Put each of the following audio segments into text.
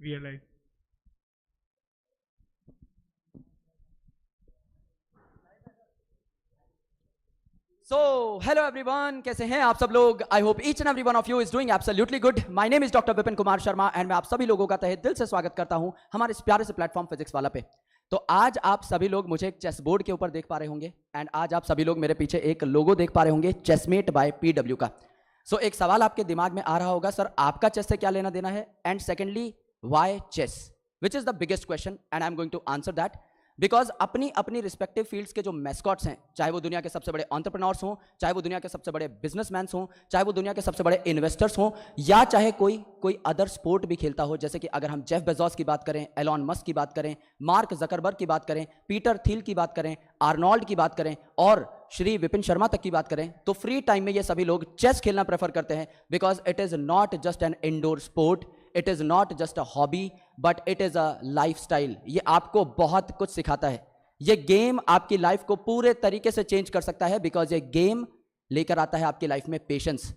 realize. So, hello everyone, कैसे हैं आप सब लोग? I hope each and every one of you is doing absolutely good. My name is Dr. Vipin Kumar Sharma and मैं आप सभी लोगों का तहे दिल से स्वागत करता हूं हमारे इस प्यारे से प्लेटफॉर्म फिजिक्स वाला पे। तो आज आप सभी लोग मुझे एक चेस बोर्ड के ऊपर देख पा रहे होंगे एंड आज आप सभी लोग मेरे पीछे एक लोगो देख पा रहे होंगे चेसमेट बाय PW का। सो एक सवाल आपके दिमाग में आ रहा होगा, सर आपका चेस से क्या लेना देना है, and secondly why chess, which is the biggest question and I am going to answer that. Because अपनी अपनी रिस्पेक्टिव फील्ड्स के जो मैस्कॉट्स हैं, चाहे वो दुनिया के सबसे बड़े एंटरप्रेन्योर्स हों, चाहे वो दुनिया के सबसे बड़े बिजनेसमैन्स हों, चाहे वो दुनिया के सबसे बड़े इन्वेस्टर्स हों, या चाहे कोई अदर स्पोर्ट भी खेलता हो, जैसे कि अगर हम जेफ बेजोस की बात करें, एलॉन मस्क की बात करें, मार्क जकरबर्ग की बात करें, पीटर थिल की बात करें, आर्नोल्ड की बात करें और श्री विपिन शर्मा तक की बात करें, तो फ्री टाइम में ये सभी लोग चेस खेलना प्रेफर करते हैं। Because it is not just an indoor sport, it is not just a hobby, but it is a lifestyle. ये आपको बहुत कुछ सिखाता है। ये गेम आपकी लाइफ को पूरे तरीके से चेंज कर सकता है, बिकॉज ये गेम लेकर आता है आपकी लाइफ में पेशेंस।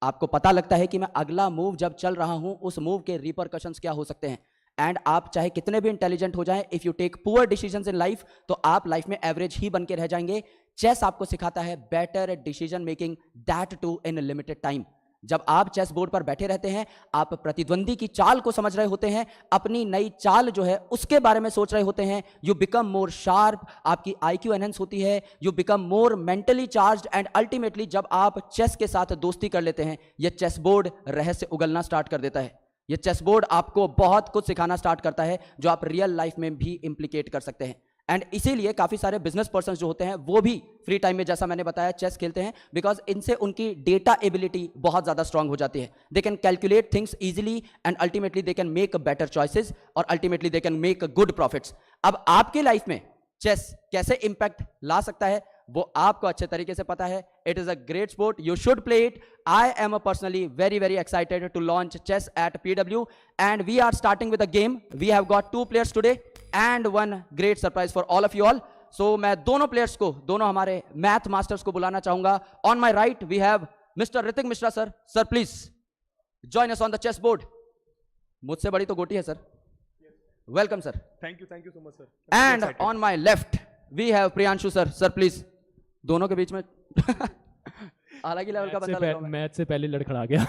आपको पता लगता है कि मैं अगला मूव जब चल रहा हूं उस मूव के रिपरकशंस क्या हो सकते हैं। एंड आप चाहे कितने भी इंटेलिजेंट हो जाएं, if you take poor decisions in life, तो आप लाइफ में एवरेज ही बन के रह जाएंगे। चेस आपको सिखाता है better decision making, that too in limited time. जब आप चेस बोर्ड पर बैठे रहते हैं, आप प्रतिद्वंदी की चाल को समझ रहे होते हैं, अपनी नई चाल जो है उसके बारे में सोच रहे होते हैं। यू बिकम मोर शार्प, आपकी IQ एनहेंस होती है, you become more mentally charged and ultimately जब आप चेस के साथ दोस्ती कर लेते हैं, यह चेस बोर्ड रहस्य उगलना स्टार्ट कर देता है। यह चेस बोर्ड आपको बहुत कुछ सिखाना स्टार्ट करता है जो आप रियल लाइफ में भी इंप्लीकेट कर सकते हैं। एंड इसीलिए काफी सारे बिजनेस पर्सन जो होते हैं वो भी फ्री टाइम में, जैसा मैंने बताया, चेस खेलते हैं, बिकॉज इनसे उनकी डेटा एबिलिटी बहुत ज्यादा स्ट्रांग हो जाती है। They can calculate things easily and ultimately they can make better choices और ultimately they can make good profits. अब आपके लाइफ में चेस कैसे इंपैक्ट ला सकता है वो आपको अच्छे तरीके से पता है। It is a great sport, you should play it. I am personally very very excited to launch chess at PW and we are starting with a game. We have got 2 players today and 1 great surprise for all of you all. So मैं दोनों players को, दोनों हमारे math masters को बुलाना चाहूंगा। On my right we have mister Hrithik Mishra sir. Sir please join us on the chess board. मुझसे बड़ी तो गोटी है sir. Welcome sir. Thank you so much, sir. And on my left we have Priyanshu sir. Sir please, दोनों के बीच में अलग ही level का बंदा लगा मैं। मैच से पहले लड़खड़ा गया।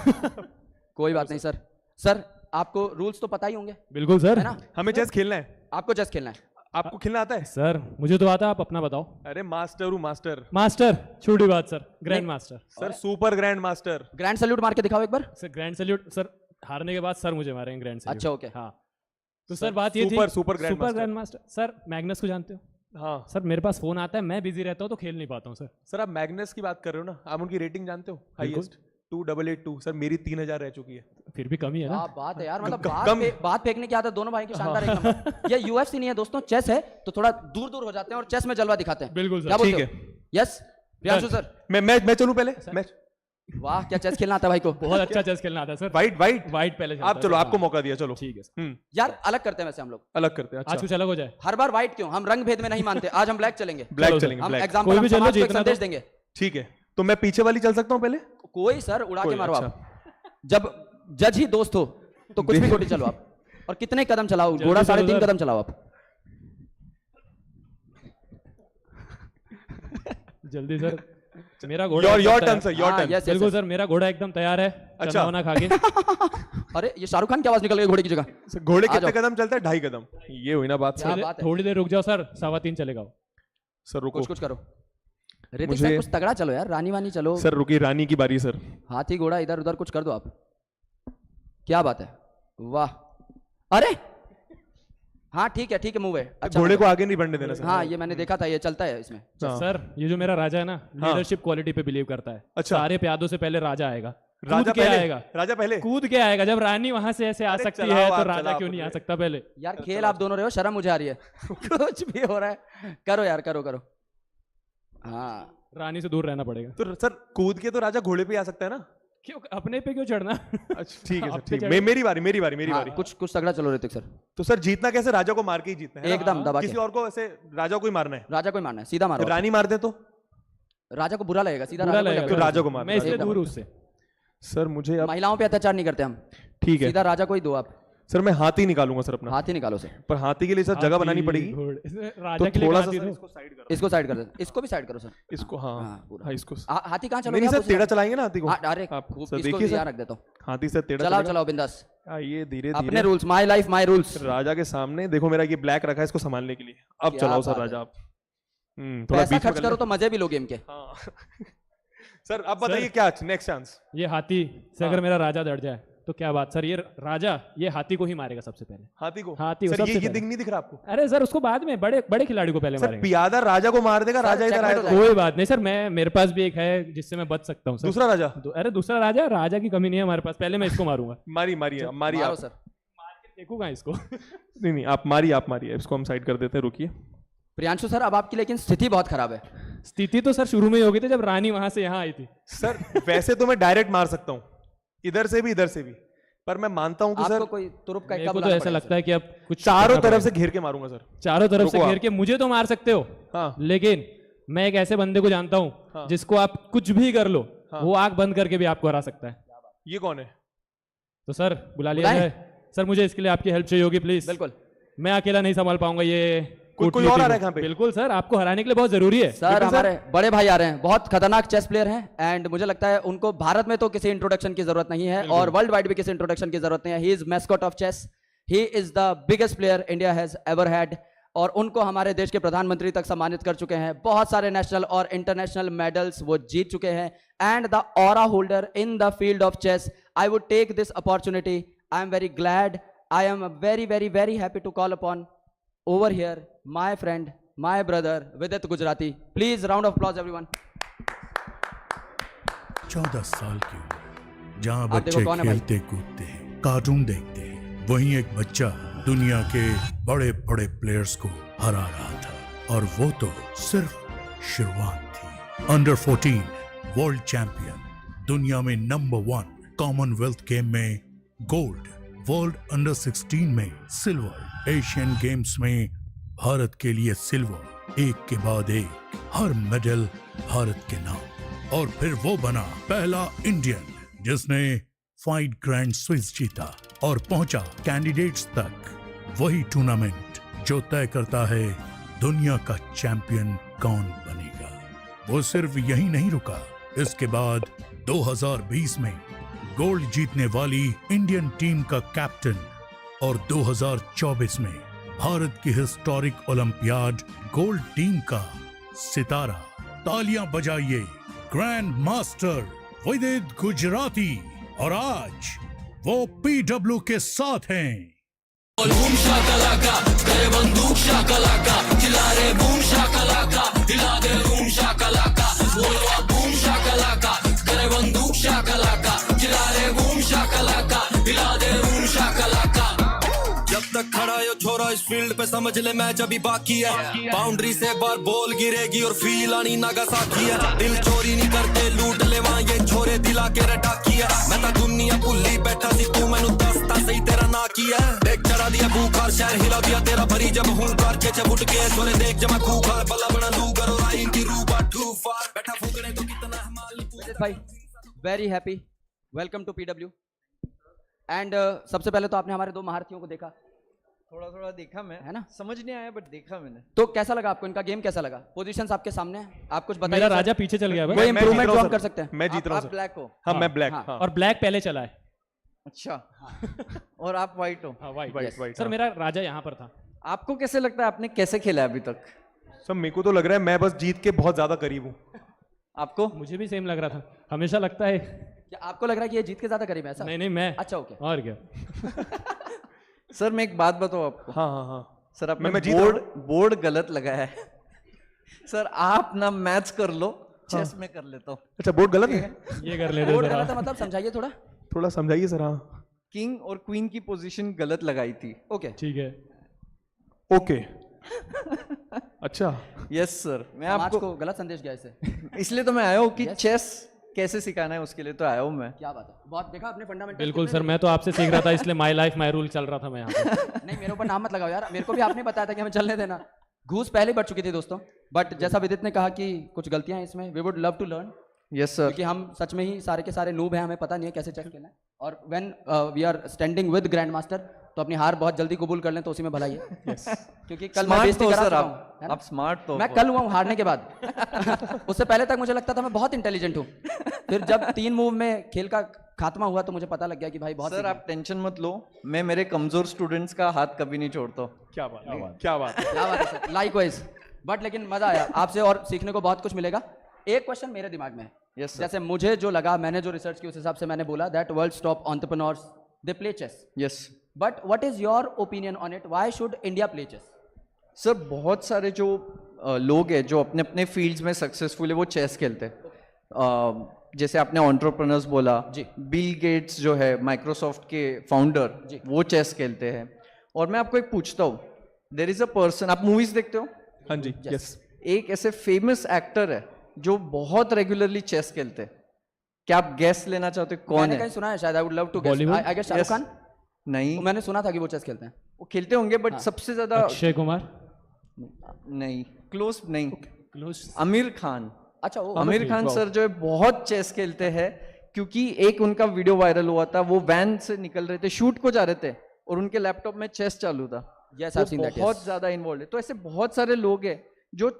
कोई बात नहीं सर। सर आपको रूल्स तो पता ही होंगे। बिल्कुल सर, है ना? हमें चेस खेलना है। आपको चेस खेलना है। आपको खेलना आता है? सर मुझे तो आता है, आप अपना बताओ। अरे मास्टर हूँ, मास्टर। मास्टर छोटी बात sir, grand master. Sir super grand master. Grand salute मार के दिखाओ एक बार। सर ग्रैंड सैल्यूट सर, हारने के बाद सर मुझे मारेंगे ग्रैंड सैल्यूट। अच्छा, ओके। हाँ तो सर बात ये थी, super grand master. Sir Magnus को जानते हो? हाँ सर मेरे पास फोन आता है, मैं बिजी रहता हूँ तो खेल नहीं पाता हूँ सर। सर आप मैग्नस की बात कर रहे हो ना? आप उनकी रेटिंग जानते हो? हाईएस्ट 2882। सर मेरी 3000 रह चुकी है। फिर भी कमी है ना। बात है यार, मतलब कम। बात फेंकने की आदत दोनों भाई की शानदार एक नंबर। ये UFC नहीं है दोस्तों, चेस है, तो थोड़ा दूर दूर हो जाते हैं और चेस में जलवा दिखाते हैं। बिल्कुल क्या सर, बोलते ठीक हो? है। Yes Priyanshu sir. मैं चलूं पहले? मैच। वाह क्या चेस खेलना आता है भाई को। बहुत अच्छा चेस खेलना आता है सर। वाइट वाइट पहले चलता आप है चलो, सर। आपको हाँ। मौका दिया, चलो। ठीक है सर। यार अलग करते हैं वैसे हम लोग, अलग करते हैं। आज अच्छा कुछ अलग हो जाए। हर बार व्हाइट क्यों? हम रंग भेद में नहीं मानते, आज हम ब्लैक चलेंगे। ब्लैक चलो, चलेंगे, हम ब्लैक। एग्जाम्पल, कोई हम भी चलो, समाज को एक जीतना संदेश तो- देंगे। ठीक है, तो मैं पीछे वाली चल सकता हूँ पहले? कोई सर उड़ा के कोई, मारो अच्छा। आप। जब जज ही दोस्त हो तो कुछ भी गोटी चलो आप। और कितने कदम चलाओ? जल्दी घोड़ा चलो 3.5 सर। कदम चलाओ आप। जल्दी सर, मेरा घोड़ा योर एकदम टर्न तैयार- सर, योर हाँ, टर्न। yes, yes, बिल्कुल yes। सर, मेरा घोड़ा एकदम तैयार है। अच्छा। चना वना खा के। अरे ये शाहरुख खान की आवाज निकल गई घोड़े की जगह। घोड़े आ कितने जाओ। कदम चलता है? 2.5 कदम। ये हुई ना बात क्या सर। बात है। थोड़ी देर रुक जाओ सर, 3:15 चलेगा वो। सर रुको कुछ करो। ऋतिक मुझे- सर कुछ तगड़ा चलो यार, रानी वानी चलो। सर, रुकी, रानी की बारी सर। हाथी घोड़ा इधर उधर कुछ कर दो आप। क्या बात है, वाह। अरे हाँ ठीक है मूव है। अच्छा घोड़े move को है। आगे नहीं बढ़ने देना सर। हाँ ये मैंने देखा था, ये चलता है इसमें। हाँ। सर ये जो मेरा राजा है ना, हाँ। लीडरशिप क्वालिटी पे बिलीव करता है। अच्छा। सारे प्यादों से पहले राजा आएगा। राजा कूद के पहले आएगा। राजा पहले। कूद के आएगा। जब रानी वहां से ऐसे आ अरे सकती चलाओ है तो आप, राजा चलाओ क्यों आप। नहीं आ सकता पहले? यार खेल आप दोनों रहे हो, शर्म मुझे आ रही है। कुछ भी हो रहा है, करो यार, करो। हाँ रानी से दूर रहना पड़ेगा। तो सर कूद के तो राजा घोड़े पे आ सकता है ना? क्यों अपने पे क्यों चढ़ना? अच्छा ठीक है सर, आप पे ठीक। चढ़े। मेरी बारी। हाँ, कुछ तगड़ा चलो ऋतिक सर। तो सर जीतना कैसे? राजा को मार के ही जीतना है ना? एकदम दबा किसी के। और को ऐसे राजा को ही मारना है? राजा को ही मारना है, सीधा मारो। रानी मार दे तो राजा को बुरा लगेगा, सीधा बुरा राजा को लगेगा। लगेगा। तो राजा को मारना मैं इसलिए एकदम। दूर हूं उससे। सर मुझे अब महिलाओं पे अत्याचार नहीं करते हम, ठीक है सीधा राजा को ही दो आप। सर मैं हाथी निकालूंगा सर अपना, हाथ ही निकालो सर, पर हाथी के लिए सर जगह बनानी पड़ेगी, राजा तो के लिए थोड़ा सा हाथी सर दो। इसको साइड करो, इसको साइड कर दो, इसको भी साइड करो सर। इसको हाँ पूरा। हाँ इसको हाथी कहाँ नहीं चलोगे सर आप? टेढ़ा चलाएंगे ना हाथी को, अरे आप खूब, सर इसको देखिए भी यहाँ सर रख देता हूँ। हाथी सर टेढ़ा चलाओ चलेगा। चलाओ बिंदास, ये धीरे अपने धीरे rules, my life my rules. राजा के सामने देखो, मेरा ये ब्लैक रखा है इसको संभालने के लिए, अब क्या चलाओ बात सर है। राजा आप। थोड़ा पैसा बीच में खर्च कर करो ले। तो मजे भी लो गेम के। हाँ सर अब बताइए क्या नेक्स्ट चांस। ये हाथी से अगर मेरा राजा डर जाए तो क्या बात सर, ये राजा ये हाथी को ही मारेगा सबसे पहले। हाथी को? हाथी को सर सबसे ये पहले। दिख नहीं दिख रहा आपको? अरे सर उसको बाद में बड़े बड़े खिलाड़ी को पहले सर मारेगा। पियादा राजा को मार देगा, राजा इधर checkmate आएगा हो जाएगा। कोई बात नहीं सर, मैं मेरे पास भी एक है जिससे मैं बच सकता हूँ सर। दूसरा राजा? अरे दूसरा राजा, राजा की कमी नहीं है हमारे पास, पहले मैं इसको मारूंगा। मारी मारी मारी मारो आप। सर। मार के देखूंगा इसको। नहीं नहीं आप मारिए, इसको हम साइड कर देते हैं, रुकिए। प्रियांशु सर अब आपकी लेकिन स्थिति बहुत खराब है। स्थिति तो सर शुरू में ही हो गई थी जब रानी वहां से यहाँ आई थी। सर वैसे तो मैं डायरेक्ट मार सकता हूँ, इधर से भी इधर से भी, पर मैं मानता हूँ कि आपको सर कोई तुरुप का मेरे इक्का को तो बुलाना ऐसा पड़ेगा लगता है कि अब कुछ चारों करना तरफ पड़ेगा। से घेर के मारूंगा सर। चारों तरफ से रुको घेर आप। के मुझे तो मार सकते हो, हाँ लेकिन मैं एक ऐसे बंदे को जानता हूँ हाँ। जिसको आप कुछ भी कर लो, हाँ। वो आंख बंद करके भी आपको हरा सकता है। ये कौन है? तो सर बुला लिया बुलाएं? जाए। सर मुझे इसके लिए आपकी हेल्प चाहिए होगी प्लीज। बिल्कुल मैं अकेला नहीं संभाल पाऊंगा ये कोई कूटनीति और आ रहा को। है यहाँ पे? बिल्कुल सर, आपको हराने के लिए बहुत जरूरी है। सर, हमारे बड़े भाई आ रहे हैं, बहुत खतरनाक चेस प्लेयर हैं एंड मुझे लगता है उनको भारत में तो किसी इंट्रोडक्शन की जरूरत नहीं है और वर्ल्ड वाइड भी किसी इंट्रोडक्शन की जरूरत नहीं है। He is mascot of chess, he is the biggest player India has ever had और उनको हमारे देश के प्रधानमंत्री तक सम्मानित कर चुके हैं। बहुत सारे नेशनल और इंटरनेशनल मेडल्स वो जीत चुके हैं and the aura holder in the field of chess. I would take this opportunity, I am very glad, I am very very very happy to call upon over here my friend, my brother Vidit Gujarati. Please round of applause everyone. 14 साल की उम्र, जहाँ आप देखो बच्चे कौन है भाई? खेलते कूदते हैं, कार्टून देखते हैं, वहीं एक बच्चा दुनिया के बड़े बड़े प्लेयर्स को हरा रहा था और वो तो सिर्फ शुरुआत थी। अंडर 14 वर्ल्ड चैंपियन, दुनिया में नंबर 1, कॉमनवेल्थ गेम में गोल्ड, वर्ल्ड अंडर 16 में सिल्वर, एशियन गेम्स में भारत के लिए सिल्वर, एक के बाद एक हर मेडल भारत के नाम। और फिर वो बना पहला इंडियन जिसने 5 ग्रैंड स्विस जीता और पहुंचा कैंडिडेट्स तक। वही टूर्नामेंट जो तय करता है दुनिया का चैंपियन कौन बनेगा। वो सिर्फ यही नहीं रुका, इसके बाद 2020 में गोल्ड जीतने वाली इंडियन टीम का कैप्टन और 2024 में भारत की हिस्टोरिक ओलंपियाड गोल्ड टीम का सितारा। तालियां बजाइए ग्रैंड मास्टर विदित गुजराती। और आज वो पीडब्ल्यू के साथ हैं। जब तक खड़ा यो छोरा इस फील्ड पे समझ ले मैच अभी बाकी है। बाउंड्री से बार बॉल गिरेगी और फील आनी नागासाकी है। दिल चोरी नहीं करते लूट ले वहाँ ये छोरे दिला के रटाकी है। मैं ता दुनिया भुल्ली बैठा सी तू मैनू दसता सही तेरा ना की है। देख चढ़ा दिया भूखार शहर हिला दिया तेरा भरी जब हूँ कार चेचे फुट के सोने देख जमा खूखार बल्ला बना लू करो राई इनकी रूबा टू फार बैठा फूकने तो कितना हमारी Vidit भाई, very happy, welcome to PW and सबसे पहले तो आपने हमारे दो महारथियों को देखा, थोड़ा थोड़ा देखा मैं, है ना? समझ नहीं आया बट देखा मैंने। तो कैसा लगा आपको, इनका गेम कैसा लगा? पोजीशंस आपके सामने हैं, आप कुछ बताइए मेरा सर। राजा पीछे चल गया कोई भाई। मैं जीत इम्प्रूवमेंट रहा जो हूँ हम सर। कर सकते हैं? मैं जीत रहा आप हूँ सर। ब्लैक हो? हाँ मैं ब्लैक, हाँ। हाँ और ब्लैक पहले चला है। अच्छा और आप वाइट हो? हाँ, white। White white. सर मेरा राजा यहाँ पर था। आपको कैसे लगता है आपने कैसे खेला है अभी तक? सर मेरे को तो लग रहा है मैं बस जीत के बहुत ज्यादा करीब हूँ। आपको? मुझे भी सेम लग रहा था, हमेशा लगता है। क्या आपको लग रहा है कि ये जीत के ज्यादा करीब है ऐसा? नहीं नहीं मैं। अच्छा ओके। और क्या। सर मैं एक बात बताऊँ आपको। हाँ हाँ हाँ सर आपने मैं जीत रहा बोर्ड गलत लगाया है। सर आप ना मैथ्स कर लो, चेस में कर लेता हूँ। अच्छा बोर्ड गलत है? ये कर लेते बोर्ड जरा। गलत है मतलब समझाइए थोड़ा। थोड़ा समझाइए सर। हाँ किंग और क्वीन की पोजीशन गलत लगाई थी। ओके ठीक है। ओके। अच्छा यस सर, मैं समाज आपको को गलत संदेश गया इससे। इसलिए तो मैं आया हूँ कि Yes. चेस कैसे सिखाना है उसके लिए तो आया हूँ मैं। क्या बात है, बहुत देखा आपने फंडामेंटल। बिल्कुल सर, मैं तो आपसे सीख रहा था, इसलिए माई लाइफ माई रूल चल रहा था मैं यहाँ पे। नहीं मेरे ऊपर नाम मत लगाओ यार, मेरे को भी आपने बताया था कि हमें चलने देना। घूस पहले ही बढ़ चुकी थी दोस्तों, बट जैसा विदित ने कहा कि कुछ गलतियां हैं इसमें, we would love to learn, yes sir. क्योंकि हम सच में ही सारे के सारे नूब हैं, हमें पता नहीं है कैसे चेक खेलना है। और when we are standing with grand master, तो अपनी हार बहुत जल्दी कबूल कर लें तो उसी में भलाई है। क्योंकि कल मैं स्मार्ट बेइज्जती तो करा सर चुका हूं, है ना? आप स्मार्ट तो मैं कल हुआ हूँ हारने के बाद। उससे पहले तक मुझे लगता था मैं बहुत इंटेलिजेंट हूँ, फिर जब 3 मूव में खेल का खात्मा हुआ तो मुझे पता लग गया कि भाई बहुत सर आप टेंशन मत लो, मैं मेरे कमजोर स्टूडेंट्स का हाथ कभी नहीं छोड़ता हूं। क्या बात है, क्या बात है। क्या बात है सर, लाइकवाइज। बट लेकिन मजा आया आपसे और सीखने को बहुत कुछ मिलेगा। एक क्वेश्चन मेरे दिमाग में है, यस सर। जैसे मुझे जो लगा, मैंने जो रिसर्च की उस हिसाब से मैंने बोला that world's top entrepreneurs they play chess, yes but what is your opinion on it, why should India play chess? Sir बहुत सारे जो लोग हैं जो अपने अपने फील्ड्स में सक्सेसफुल है वो चेस खेलते हैं। जैसे आपने एंटरप्रेन्योर्स बोला जी। बिल गेट्स जो है माइक्रोसॉफ्ट के फाउंडर जी। वो चेस खेलते हैं। और मैं आपको एक पूछता हूँ, देयर इज अ पर्सन, आप मूवीज देखते हो? हाँ जी, यस। एक ऐसे फेमस एक्टर है जो बहुत रेगुलरली चेस खेलते हैं, क्या आप गैस लेना चाहते हो कौन मैंने है? कहीं सुना है, शायद I would love to guess, Bollywood? I guess Shahrukh Yes. Khan. नहीं, मैंने सुना था कि वो चेस खेलते हैं। वो खेलते होंगे बट हाँ। सबसे ज्यादा अक्षय कुमार। नहीं, क्लोज नहीं। क्लोज। आमिर खान। अच्छा वो आमिर खान सर जो है बहुत चेस खेलते हैं, क्योंकि एक उनका वीडियो वायरल हुआ था, वो वैन से निकल रहे थे, शूट को जा रहे थे और उनके लैपटॉप में चेस चालू था। Yes, वो I've seen that, yes. बहुत ज्यादा इन्वॉल्व है। तो ऐसे बहुत सारे लोग हैं जो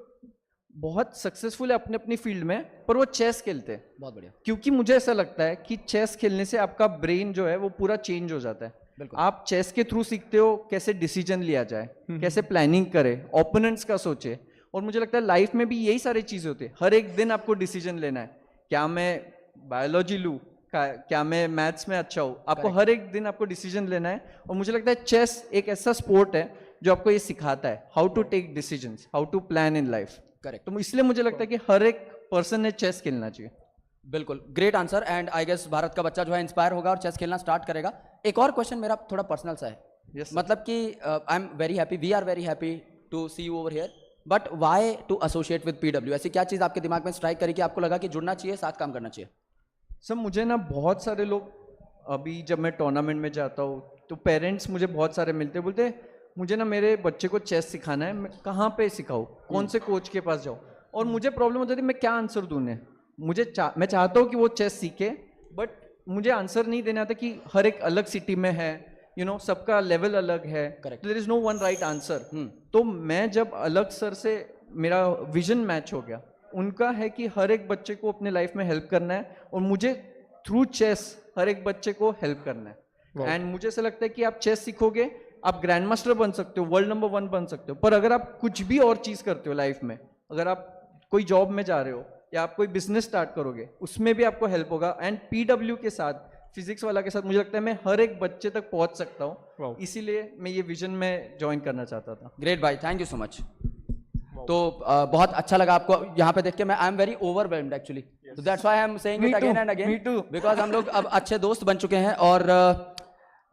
बहुत सक्सेसफुल है अपने अपनी फील्ड में, पर वो चेस खेलते हैं। बहुत बढ़िया। क्योंकि मुझे ऐसा लगता है कि चेस खेलने से आपका ब्रेन जो है वो पूरा चेंज हो जाता है। बिल्कुल। आप चेस के थ्रू सीखते हो कैसे डिसीजन लिया जाए, कैसे प्लानिंग करे, ओपोनेंट्स का सोचे। और मुझे लगता है लाइफ में भी यही सारी चीजें होती है। हर एक दिन आपको डिसीजन लेना है, क्या मैं बायोलॉजी लूँ, क्या मैं मैथ्स में अच्छा हूँ। आपको Correct. हर एक दिन आपको डिसीजन लेना है। और मुझे लगता है चेस एक ऐसा स्पोर्ट है जो आपको ये सिखाता है how to take decisions, how to plan in life. Correct. तो इसलिए मुझे लगता है कि हर एक पर्सन ने चेस खेलना चाहिए। बिल्कुल, great answer. And I guess Bharat का बच्चा जो है इंस्पायर होगा और चेस खेलना स्टार्ट करेगा। एक और क्वेश्चन मेरा थोड़ा पर्सनल सा है। Yes, sir. मतलब कि I am very happy, we are very happy to see you over here, but why to associate with PW? ऐसी क्या चीज़ आपके दिमाग में स्ट्राइक करी कि आपको लगा कि जुड़ना चाहिए, साथ काम करना चाहिए? सर मुझे ना बहुत सारे लोग, अभी जब मैं टूर्नामेंट में जाता हूँ तो पेरेंट्स मुझे बहुत सारे मिलते, बोलते मुझे ना मेरे बच्चे को चेस सिखाना है, मैं कहाँ पे सिखाऊँ, कौन से कोच के पास जाऊँ? और मुझे प्रॉब्लम हो जाती है, मैं क्या आंसर दूँ उन्हें? मैं चाहता हूँ कि वो चेस सीखे, बट मुझे आंसर नहीं देना आता कि हर एक अलग सिटी में है, सबका लेवल अलग है। Correct. There is no one right answer. तो मैं जब अलग सर से मेरा विजन मैच हो गया, उनका है कि हर एक बच्चे को अपने लाइफ में हेल्प करना है और मुझे थ्रू चेस हर एक बच्चे को हेल्प करना है। एंड मुझे ऐसा लगता है कि आप चेस सीखोगे, आप ग्रैंड मास्टर बन सकते हो, वर्ल्ड नंबर 1 बन सकते हो। पर अगर आप कुछ भी और चीज करते हो लाइफ में, अगर आप कोई जॉब में जा रहे हो या आप कोई बिजनेस स्टार्ट करोगे, उसमें भी आपको हेल्प होगा। एंड पीडब्ल्यू के साथ, फिजिक्स वाला के साथ, मुझे लगता है मैं हर एक बच्चे तक पहुंच सकता हूँ। इसीलिए मैं ये विजन में ज्वाइन करना चाहता था। ग्रेट भाई, थैंक यू सो मच। तो बहुत अच्छा लगा आपको यहाँ पे देख के। मैं आई am very overwhelmed actually, so that's why I am saying Me it again too, and again, me too. because हम लोग अब अच्छे दोस्त बन चुके हैं। और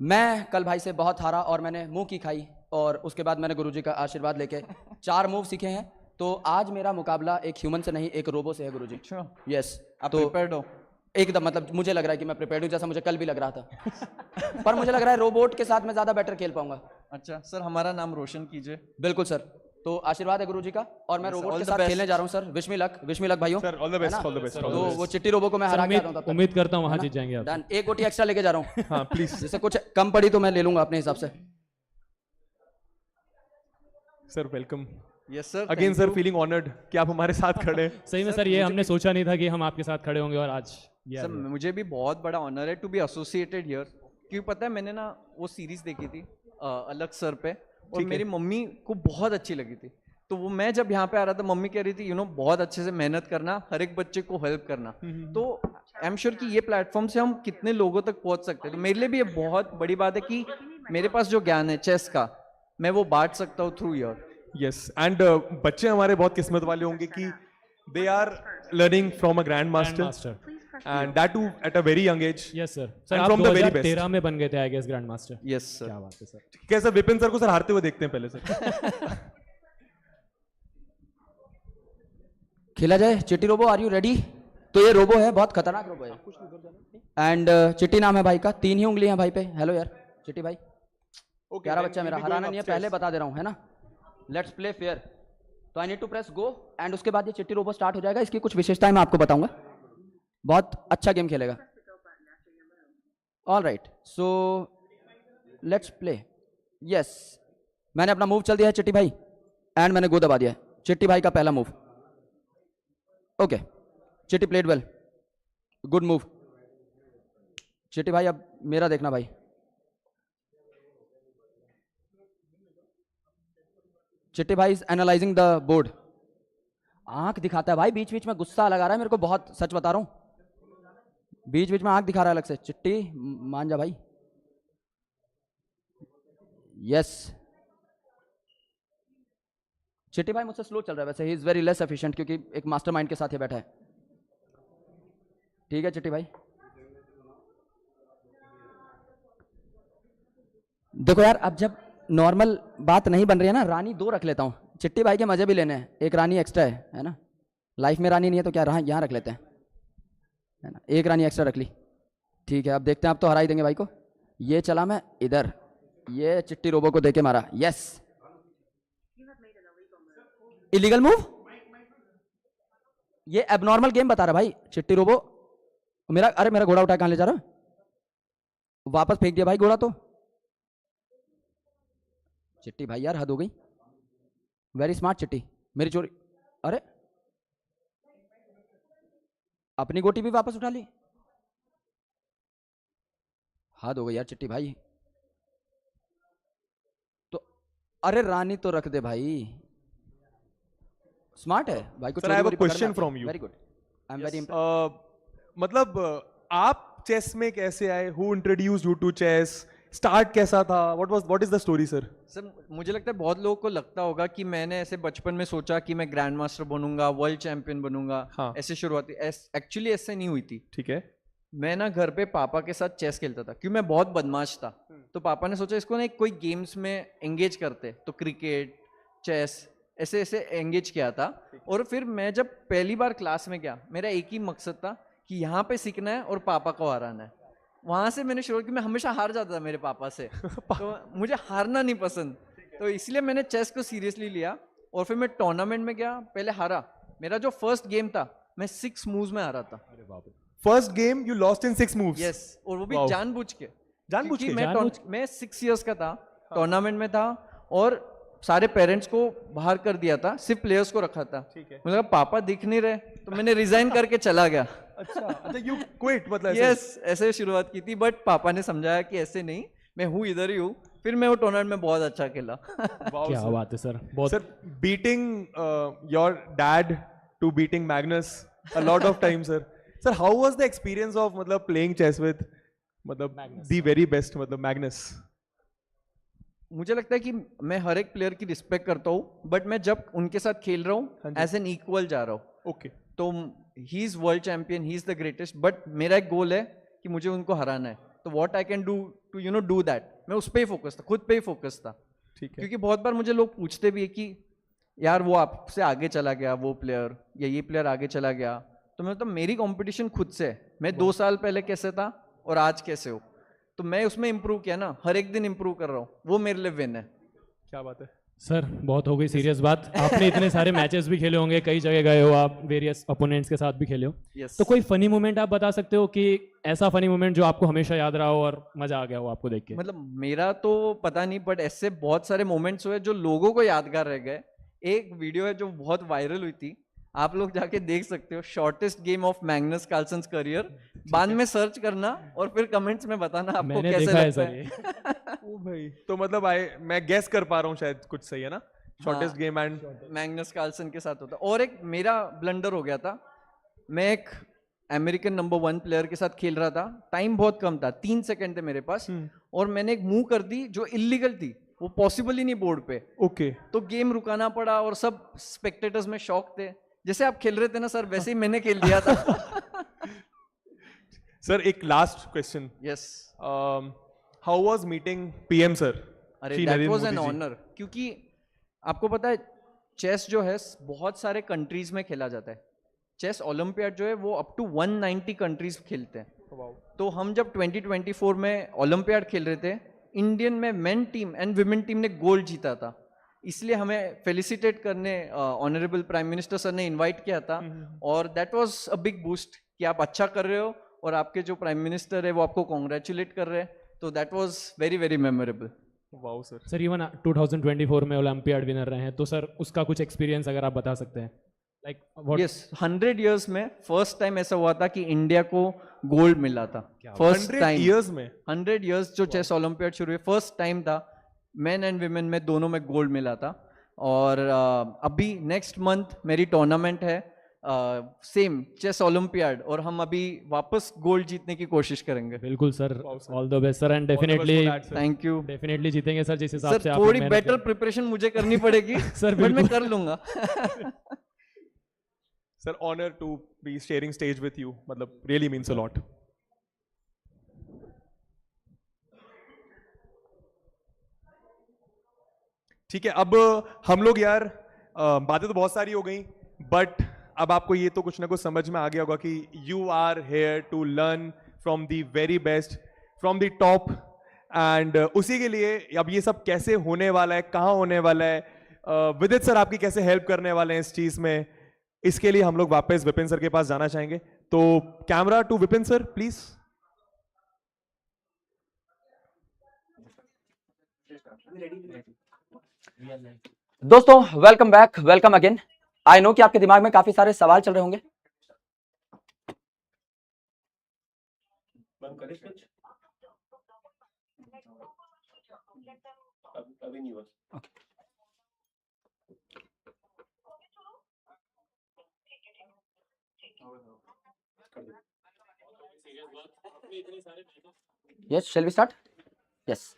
मैं कल भाई से बहुत हारा और मैंने मुंह की खाई, और उसके बाद मैंने गुरुजी का आशीर्वाद लेके 4 मूव सीखे हैं। तो आज मेरा मुकाबला एक ह्यूमन से नहीं, एक रोबो से है गुरुजी। अच्छा, यस, आप तो प्रिपेयर्ड हो? एकदम, मतलब मुझे लग रहा है कि मैं प्रिपेयर्ड हूँ, जैसा मुझे कल भी लग रहा था। पर मुझे लग रहा है रोबोट के साथ मैं ज्यादा बेटर खेल पाऊंगा। अच्छा सर, हमारा नाम रोशन कीजिए। बिल्कुल सर, तो आशीर्वाद है गुरुजी का। और मैं Yes, रोबोट all के the साथ best. खेलने जा रहा हूँ सर। विश मी लक भाइयों। Sir all the best, all the best. तो वो चिट्टी रोबो को मैं हरा के आता हूँ तब तक। उम्मीद करता हूँ वहां जीत जाएंगे आप। डन, 1 गोटी एक्स्ट्रा लेके जा रहा हूँ। हाँ प्लीज जैसे कुछ कम पड़ी तो मैं ले लूंगा अपने हिसाब से। Sir, welcome yes sir, again sir, feeling honoured कि आप हमारे साथ खड़े हैं। सही में सर, ये हमने सोचा नहीं था कि हम आपके साथ खड़े होंगे और आज ये सर मुझे भी बहुत बड़ा ऑनर है टू बी एसोसिएटेड हियर। क्योंकि पता है मैंने ना वो सीरीज देखी थी अलग सर पे, और मेरी मम्मी को बहुत अच्छी लगी थी। तो वो मैं जब यहाँ पे आ रहा था, मम्मी कह रही थी बहुत अच्छे से मेहनत करना, हर एक बच्चे को हेल्प करना। तो आई एम श्योर कि ये प्लेटफॉर्म से हम कितने लोगों तक पहुंच सकते हैं। तो मेरे लिए भी ये बहुत बड़ी बात है कि मेरे पास जो ज्ञान है चेस का, मैं वो बांट सकता हूँ थ्रू ईयर। यस, एंड बच्चे हमारे बहुत किस्मत वाले होंगे कि they are learning from a grand master, and that too at a very young age. Yes sir. Sir And आप from the very 2013 में बन गए थे I guess grand master. Yes sir. क्या बात है सर। कैसा विपिन सर को सर हारते हुए देखते हैं पहले सर। खेला जाए चिट्टी रोबो, आर यू रेडी? तो ये रोबो है, बहुत खतरनाक रोबो है। एंड चिट्टी नाम है भाई का, 3 ही उंगली है भाई पे। हेलो यार चिट्टी भाई, प्यारा बच्चा मेरा, हराना नहीं है, पहले बता दे रहा हूँ, है ना। Let's play fair. तो I need to press go, and उसके बाद ये चिट्टी रोबो स्टार्ट हो जाएगा। इसकी कुछ विशेषताएं मैं आपको बताऊंगा। बहुत अच्छा गेम खेलेगा। All right, so let's play. Yes, मैंने अपना मूव चल दिया है चिट्टी भाई, एंड मैंने गो दबा दिया है। चिट्टी भाई का पहला मूव। ओके, चिट्टी प्लेड वेल, गुड मूव। चिट्टी भाई अब मेरा देखना भाई। चिट्टी भाई इज एनालाइजिंग द बोर्ड। आंख दिखाता है भाई, बीच बीच में गुस्सा लगा रहा है मेरे को, बहुत सच बता रहा हूं, बीच बीच में आंख दिखा रहा है अलग से। चिट्टी मान जा भाई। यस, चिट्टी भाई मुझसे स्लो चल रहा है वैसे, he is very less efficient क्योंकि एक मास्टरमाइंड के साथ ही बैठा है। ठीक है चिट्टी भाई, देखो यार अब जब नॉर्मल बात नहीं बन रही है ना, रानी 2 रख लेता हूं, चिट्टी भाई के मजे भी लेने हैं, एक रानी एक्स्ट्रा है ना, लाइफ में रानी नहीं है तो क्या रहा, यहां रख लेते हैं, है ना, एक रानी एक्स्ट्रा रख ली। ठीक है, अब देखते हैं, आप तो हरा ही देंगे भाई को। ये चला मैं इधर, ये चिट्टी रोबो को देके मारा। यस, इलीगल मूव, ये एबनॉर्मल गेम बता रहा भाई। चिट्टी रोबो मेरा, अरे मेरा घोड़ा उठा कहां ले जा रहा, वापस फेंक दिया भाई घोड़ा तो। चिट्टी भाई यार हद हो गई, वेरी स्मार्ट चिट्टी, मेरी चोरी। अरे अपनी गोटी भी वापस उठा ली, हद हो गई यार चिट्टी भाई। तो अरे रानी तो रख दे भाई, स्मार्ट है भाई को। Sir, I have a question from you. Very good, I am very मतलब आप चेस में कैसे आए? Who introduced you to chess? Start कैसा था? What is the story, sir? Sir मुझे लगता है बहुत लोगों को लगता होगा कि मैंने ऐसे बचपन में सोचा कि मैं ग्रैंड मास्टर बनूंगा, वर्ल्ड चैंपियन बनूंगा। हाँ। ऐसे शुरुआती एक्चुअली ऐसे नहीं हुई थी। ठीक है। मैं ना घर पे पापा के साथ चेस खेलता था क्योंकि मैं बहुत बदमाश था। तो पापा ने सोचा इसको ना कोई गेम्स में एंगेज करते, तो क्रिकेट, चेस ऐसे ऐसे एंगेज किया था। और फिर मैं जब पहली बार क्लास में गया, मेरा एक ही मकसद था कि यहाँ पे सीखना है और पापा को हराना है। वहां से मैंने शुरू की, मैं हमेशा हार जाता था मेरे पापा से तो मुझे हारना नहीं पसंद, तो इसलिए मैंने चेस को सीरियसली लिया। और फिर मैं टूर्नामेंट में गया, पहले हारा। मेरा जो फर्स्ट गेम था मैं 6 मूव्स में हारा था। First game you lost in 6 moves? Yes, और वो भी Wow. जानबूझ के। जानबूझ क्योंकि के? मैं 6 इयर्स का था, टूर्नामेंट में था और सारे पेरेंट्स को बाहर कर दिया था, सिर्फ प्लेयर्स को रखा था। ठीक है। मुझे लगा पापा दिख नहीं रहे, तो मैंने रिजाइन करके चला गया। अच्छा, यू क्विट मतलब ऐसे? यस, ऐसे शुरुआत की थी, बट पापा ने समझाया कि ऐसे नहीं, मैं हूँ इधर ही हूँ। फिर मैं वो टूर्नामेंट में बहुत अच्छा खेला। Wow, क्या sir. बात है सर, बहुत Sir, beating your dad to beating Magnus a lot of times, sir. Sir, how was the experience of मतलब playing chess with मतलब the very best मतलब Magnus? मुझे लगता है कि मैं हर एक प्लेयर की रिस्पेक्ट करता हूँ, बट मैं जब उनके साथ खेल रहा हूँ एज एन इक्वल जा रहा हूँ। Okay. तो he is world champion, he is the greatest, but मेरा एक गोल है कि मुझे उनको हराना है। तो what I can do to do that, मैं उस पर ही फोकस था, खुद पे ही फोकस था। ठीक है। क्योंकि बहुत बार मुझे लोग पूछते भी है कि यार वो आपसे आगे चला गया वो प्लेयर, या ये प्लेयर आगे चला गया, तो मैं मतलब मेरी कंपटीशन खुद से है। मैं 2 साल पहले कैसे था और आज कैसे हो, तो मैं उसमें इंप्रूव किया ना, हर एक दिन इंप्रूव कर रहा हूँ, वो मेरे लिए विन है। क्या बात है सर, बहुत हो गई सीरियस बात। आपने इतने सारे मैचेस भी खेले होंगे, कई जगह गए हो आप, वेरियस ओपोनेंट्स के साथ भी खेले हो। Yes. तो कोई फनी मोमेंट आप बता सकते हो कि ऐसा फनी मोमेंट जो आपको हमेशा याद रहा हो और मजा आ गया हो आपको देख के? मतलब मेरा तो पता नहीं, बट ऐसे बहुत सारे मोमेंट्स हुए जो लोगों को यादगार रह गए। एक वीडियो है जो बहुत वायरल हुई थी, आप लोग जाके देख सकते हो, shortest game of Magnus Carlsen's career. बाद में सर्च करना और फिर कमेंट्स में बताना आपको मैंने कैसे देखा है लगता सर है। ये। ओ भाई, तो मतलब मैं गेस कर पा रहा हूँ शायद कुछ सही है ना? Shortest game and Magnus Carlsen के साथ होता। और एक मेरा ब्लंडर हो गया था, मैं एक अमेरिकन नंबर 1 प्लेयर के साथ खेल रहा था, टाइम बहुत कम था, 3 सेकंड थे मेरे पास, और मैंने एक मूव कर दी जो इलीगल थी, वो पॉसिबल ही नहीं बोर्ड पे। ओके। तो गेम रुकाना पड़ा और सब स्पेक्टेटर्स में शॉक थे। जैसे आप खेल रहे थे ना सर, वैसे ही मैंने खेल दिया था। सर एक last question, yes, how was meeting PM sir? अरे दैट वाज एन ऑनर, क्योंकि आपको पता है चेस जो है बहुत सारे कंट्रीज में खेला जाता है। चेस ओलंपियाड जो है वो अप टू 190 कंट्रीज खेलते हैं। तो हम जब 2024 में ओलंपियाड खेल रहे थे, इंडियन में main team and women team ने गोल्ड जीता था, इसलिए हमें फेलिसिटेट करने ऑनरेबल प्राइम मिनिस्टर सर ने इनवाइट किया था। और that was a big boost कि आप अच्छा कर रहे हो और आपके जो प्राइम मिनिस्टर है वो आपको कॉन्ग्रेचुलेट कर रहे हैं। तो that was very very memorable. Wow sir. Sir even 2024 में ओलंपियाड विनर रहे हैं, तो सर उसका कुछ एक्सपीरियंस अगर आप बता सकते हैं, लाइक व्हाट. यस, 100 इयर्स में फर्स्ट टाइम ऐसा हुआ था कि इंडिया को गोल्ड मिला था. फर्स्ट 100 टाइम, years में. 100 इयर्स जो चेस ओलंपियाड शुरू हुए, फर्स्ट टाइम था. मेन एंड विमेन में दोनों में गोल्ड मिला था. और अभी नेक्स्ट मंथ मेरी टूर्नामेंट है, सेम चेस ओलंपियाड, और हम अभी वापस गोल्ड जीतने की कोशिश करेंगे. बिल्कुल sir, all the best sir, and definitely thank you definitely जीतेंगे सर, जिस हिसाब से सर. आपने थोड़ी मेहनत बेटर की. प्रिपरेशन मुझे करनी पड़ेगी सर बट मैं बिल्कुल. कर लूंगा. Sir, honor to be sharing stage with you. मतलब really means a lot. ठीक है, अब हम लोग यार बातें तो बहुत सारी हो गई, बट अब आपको ये तो कुछ ना कुछ समझ में आ गया होगा कि you are here to learn from the very best, from the top. And उसी के लिए अब ये सब कैसे होने वाला है, कहाँ होने वाला है, विदित सर आपकी कैसे हेल्प करने वाले हैं इस चीज में, इसके लिए हम लोग वापस विपिन सर के पास जाना चाहेंगे. तो camera to Vipin sir please. दोस्तों welcome back, welcome again. I know कि आपके दिमाग में काफी सारे सवाल चल रहे होंगे. Yes, shall we start? Yes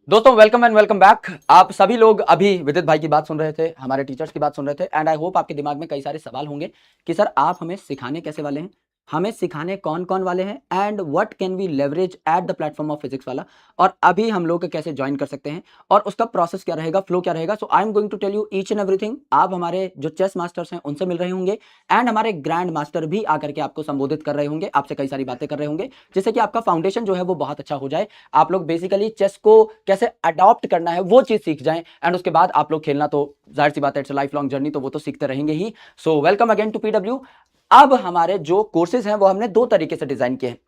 दोस्तों, वेलकम एंड वेलकम बैक. आप सभी लोग अभी विदित भाई की बात सुन रहे थे, हमारे टीचर्स की बात सुन रहे थे, एंड आई होप आपके दिमाग में कई सारे सवाल होंगे कि सर आप हमें सिखाने कैसे वाले हैं, हमें सिखाने कौन कौन वाले हैं, and what can we leverage at the platform of Physics Wallah, और अभी हम लोग कैसे ज्वाइन कर सकते हैं, और उसका प्रोसेस क्या रहेगा, फ्लो क्या रहेगा. So I am going to tell you each and everything. आप हमारे जो चेस मास्टर्स हैं उनसे मिल रहे होंगे, एंड हमारे ग्रैंड मास्टर भी आकर के आपको संबोधित कर रहे होंगे, आपसे कई सारी बातें कर रहे होंगे, जिससे कि आपका फाउंडेशन जो है वो बहुत अच्छा हो जाए. आप लोग बेसिकली चेस को कैसे अडॉप्ट करना है वो चीज सीख जाएं, एंड उसके बाद आप लोग खेलना तो जाहिर सी बात है, इट्स लाइफ लॉन्ग जर्नी, तो वो तो सीखते रहेंगे ही. So welcome again to PW. अब हमारे जो कोर्सेज हैं वो हमने दो तरीके से डिजाइन किए हैं.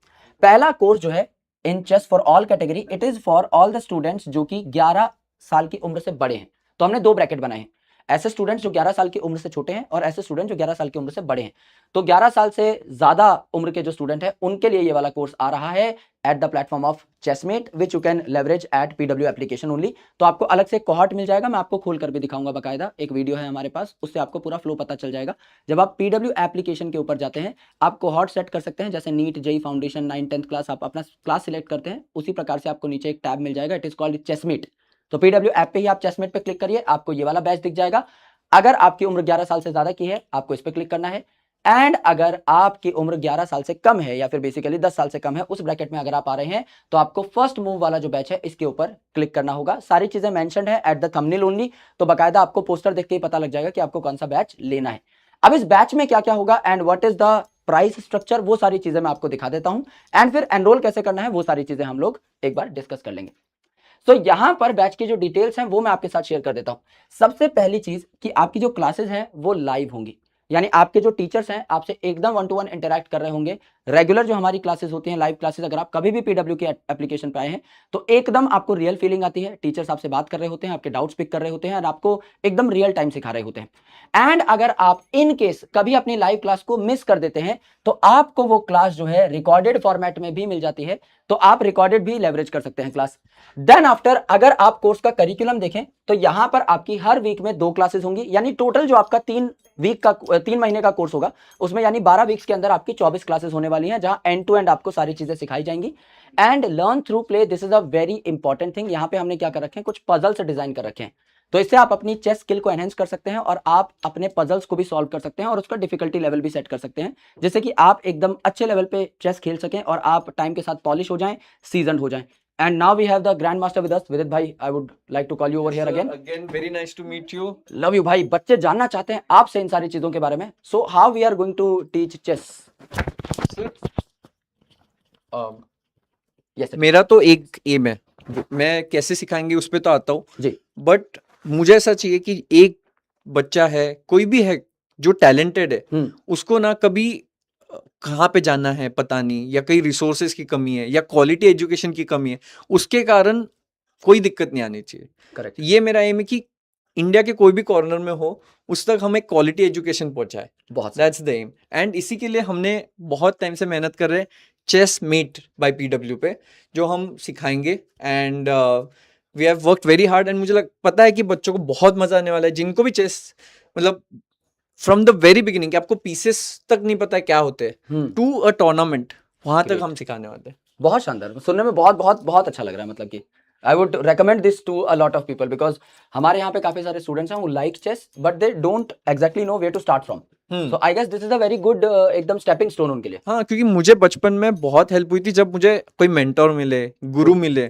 पहला कोर्स जो है in chess for all category, it is for all the students जो कि 11 साल की उम्र से बड़े हैं. तो हमने दो ब्रैकेट बनाए हैं, ऐसे स्टूडेंट्स जो 11 साल की उम्र से छोटे हैं और ऐसे स्टूडेंट जो 11 साल की उम्र से बड़े हैं. तो 11 साल से ज्यादा उम्र के जो स्टूडेंट हैं उनके लिए ये वाला कोर्स आ रहा है at the platform of Chessmate, which you can leverage at PW application only. तो आपको अलग से कोहॉर्ट मिल जाएगा, मैं आपको खोल कर भी दिखाऊंगा, बाकायदा एक वीडियो है हमारे पास, उससे आपको पूरा फ्लो पता चल जाएगा. जब आप पीडब्ल्यू एप्लीकेशन के ऊपर जाते हैं, आप कोहॉर्ट सेट कर सकते हैं, जैसे NEET, JEE foundation, 9th 10th class, आप अपना क्लास सिलेक्ट करते हैं, उसी प्रकार से आपको नीचे एक टैब मिल जाएगा, इट इज कॉल्ड चेसमेट. तो पीडब्ल्यू ऐप पे ही आप चेसमेट पे क्लिक करिए, आपको ये वाला बैच दिख जाएगा. अगर आपकी उम्र 11 साल से ज्यादा की है, आपको इस पे क्लिक करना है, एंड अगर आपकी उम्र 11 साल से कम है या फिर बेसिकली 10 साल से कम है, उस ब्रैकेट में अगर आप आ रहे हैं, तो आपको फर्स्ट मूव वाला जो बैच है इसके ऊपर क्लिक करना होगा. सारी चीजें मेंशन्ड है एट द थंबनेल ओनली, तो बाकायदा आपको पोस्टर देख के ही पता लग जाएगा कि आपको कौन सा बैच लेना है. अब इस बैच में क्या क्या होगा and what is the price structure, वो सारी चीजें मैं आपको दिखा देता हूं, एंड फिर एनरोल कैसे करना है वो सारी चीजें हम लोग एक बार डिस्कस कर लेंगे. तो यहां पर बैच की जो डिटेल्स हैं वो मैं आपके साथ शेयर कर देता हूं. सबसे पहली चीज कि आपकी जो क्लासेस हैं वो लाइव होंगी, यानी आपके जो टीचर्स हैं आपसे एकदम 1-to-1 इंटरैक्ट कर रहे होंगे. रेगुलर जो हमारी क्लासेस होती हैं, लाइव क्लासेस, अगर आप कभी भी पीडब्ल्यू के एप्लीकेशन पे आए हैं तो एकदम आपको रियल फीलिंग आती है. टीचर्स आपसे बात कर रहे होते हैं, आपके डाउट्स पिक कर रहे होते हैं, और आपको एकदम रियल टाइम सिखा रहे होते हैं. एंड अगर आप इन केस कभी अपनी लाइव क्लास को मिस कर देते हैं तो आपको वो क्लास जो है रिकॉर्डेड फॉर्मेट में भी मिल जाती है, तो आप रिकॉर्डेड भी लेवरेज कर सकते हैं क्लास. देन आफ्टर अगर आप कोर्स का करिकुलम देखें तो यहां पर आपकी हर वीक में 2 क्लासेस होंगी, यानी टोटल जो आपका 3 महीने का कोर्स होगा उसमें यानी 12 वीक्स के अंदर आपकी 24 क्लासेस होने वाली हैं, जहां एंड टू एंड आपको सारी चीजें सिखाई जाएंगी. And learn through play, this is a very important thing. यहां पे हमने क्या कर रखे हैं, कुछ पजल्स डिजाइन कर रखे हैं, तो इससे आप अपनी चेस स्किल को एनहेंस कर सकते हैं और आप अपने पजल्स को भी सॉल्व कर सकते हैं और उसका डिफिकल्टी लेवल भी सेट कर सकते हैं, जिससे कि आप एकदम अच्छे लेवल पे चेस खेल सकें और आप टाइम के साथ पॉलिश हो जाएं, सीजन्ड हो जाएं. And now we have the grandmaster with us, Vidit bhai. I would like to call you over here again. Again, very nice to meet you. Love you भाई. बच्चे जानना चाहते हैं आपसे इन सारी चीजों के बारे में. So how we are going to teach chess? Sir, Yes sir. मेरा तो एक एम है, मैं कैसे सिखाएंगे उस पे तो आता हूँ जी. बट मुझे ऐसा चाहिए कि एक बच्चा है, कोई भी है जो टैलेंटेड है, उसको ना कभी कहाँ पे जाना है पता नहीं, या कहीं रिसोर्सेज की कमी है या क्वालिटी एजुकेशन की कमी है, उसके कारण कोई दिक्कत नहीं आनी चाहिए। करेक्ट। ये मेरा एम है कि इंडिया के कोई भी कॉर्नर में हो उस तक हमें क्वालिटी एजुकेशन पहुंचाए। बहुत दैट्स द एम। एंड इसी के लिए हमने बहुत टाइम से मेहनत कर रहे हैं चेस मीट बाय पीडब्ल्यू पे, जो हम सिखाएंगे। And we have worked very hard and मुझे पता है कि बच्चों को बहुत मजा आने वाला है, जिनको भी चेस मतलब फ्रॉम द वेरी बिगिनिंग, कि आपको पीसेस तक नहीं पता है क्या होते हैं, टू अ टूर्नामेंट, वहां तक Great. हम सिखाने वाले हैं। बहुत शानदार, सुनने में बहुत बहुत बहुत अच्छा लग रहा है। मतलब कि I would recommend this to a lot of people, because हमारे यहाँ पे काफी सारे स्टूडेंट्स हैं who like chess but they don't exactly know where to start from. So I guess this is a very good एकदम stepping stone उनके लिए। हाँ, क्योंकि मुझे बचपन में बहुत हेल्प हुई थी जब मुझे कोई मेंटोर मिले, गुरु मिले,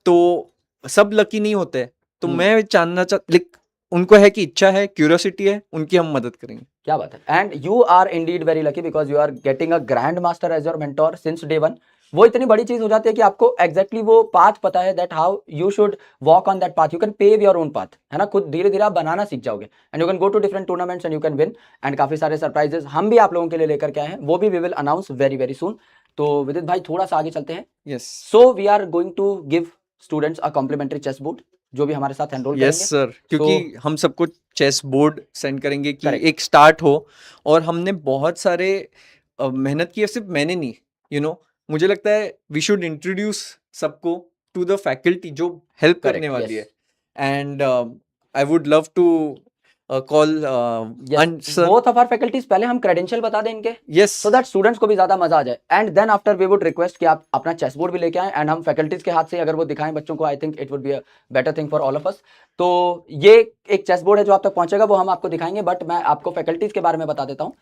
तो सब लकी नहीं होते। तो मैं उनको है कि इच्छा है, क्यूरियोसिटी है, उनकी हम मदद करेंगे। क्या बात है। And you are indeed very lucky because you are getting a grand master as your mentor since day one. वो इतनी बड़ी चीज हो जाती है कि आपको एग्जैक्टली वो पाथ पता है, that how you should walk on that path, you can pave your own path, है ना। खुद धीरे धीरे आप बनाना सीख जाओगे and you can go to different tournaments and you can win. And काफी सारे सरप्राइजेस हम भी आप लोगों के लिए लेकर के आए हैं, वो भी we will announce very very soon. तो विदित भाई थोड़ा सा आगे चलते हैं। Yes so we are going to give students a complimentary chess board, जो भी हमारे साथ एनरोल यस सर, क्योंकि हम सबको चेस बोर्ड सेंड करेंगे कि Correct. एक स्टार्ट हो। और हमने बहुत सारे मेहनत की है, सिर्फ मैंने नहीं, मुझे लगता है वी शुड इंट्रोड्यूस सबको टू द फैकल्टी जो हेल्प करने Correct, वाली yes. है। And I would love to call both of our faculties. पहले हम क्रेडेंशियल बता दें इनके, यस, सो दैट स्टूडेंट्स को भी ज्यादा मजा आ जाए। And then after we would request कि आप अपना चेस बोर्ड भी लेके आएं एंड हम फैकल्टीज के हाथ से अगर वो दिखाएं बच्चों को, I think it would be a better thing for all of us. तो ये एक चेस बोर्ड है जो आप तक पहुंचेगा, वो हम आपको दिखाएंगे, बट मैं आपको फैकल्टीज के बारे में बता देता हूँ।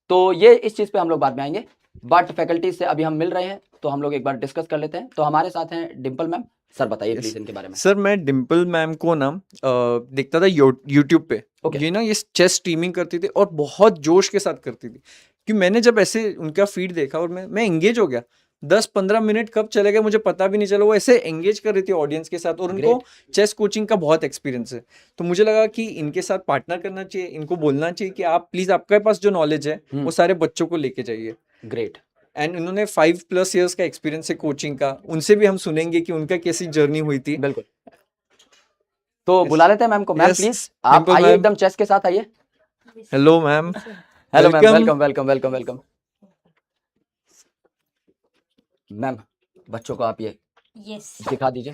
तो ये इस चीज पे हम लोग बाद में आएंगे, बट फैकल्टीज से अभी हम मिल रहे हैं तो हम लोग एक बार डिस्कस कर लेते हैं। तो हमारे साथ हैं डिम्पल मैम। सर बताइए Yes. प्लीज इनके बारे में। सर, मैं डिम्पल मैम को ना देखता था यूट्यूब पे। Okay. ये ना ये चेस स्ट्रीमिंग करती थी और बहुत जोश के साथ करती थी, कि मैंने जब ऐसे उनका फीड देखा और मैं एंगेज हो गया। 10-15 मिनट कब चले गए मुझे पता भी नहीं चला। वो ऐसे एंगेज कर रही थी ऑडियंस के साथ, और उनको चेस कोचिंग का बहुत एक्सपीरियंस है। तो मुझे लगा कि इनके साथ पार्टनर करना चाहिए, इनको बोलना चाहिए कि आप प्लीज, आपके पास जो नॉलेज है वो सारे बच्चों को लेके जाइए। ग्रेट। एंड उन्होंने 5+ इयर्स का एक्सपीरियंस है कोचिंग का, उनसे भी हम सुनेंगे कि उनका कैसी जर्नी हुई थी। बिल्कुल। तो बुला लेते हैं मैम को। मैम Yes, प्लीज आप Dimple आइए ma'am. एकदम चेस के साथ आइए। Hello ma'am. Hello ma'am, Welcome. Welcome welcome welcome welcome. Ma'am बच्चों को आप ये यस दिखा दीजिए,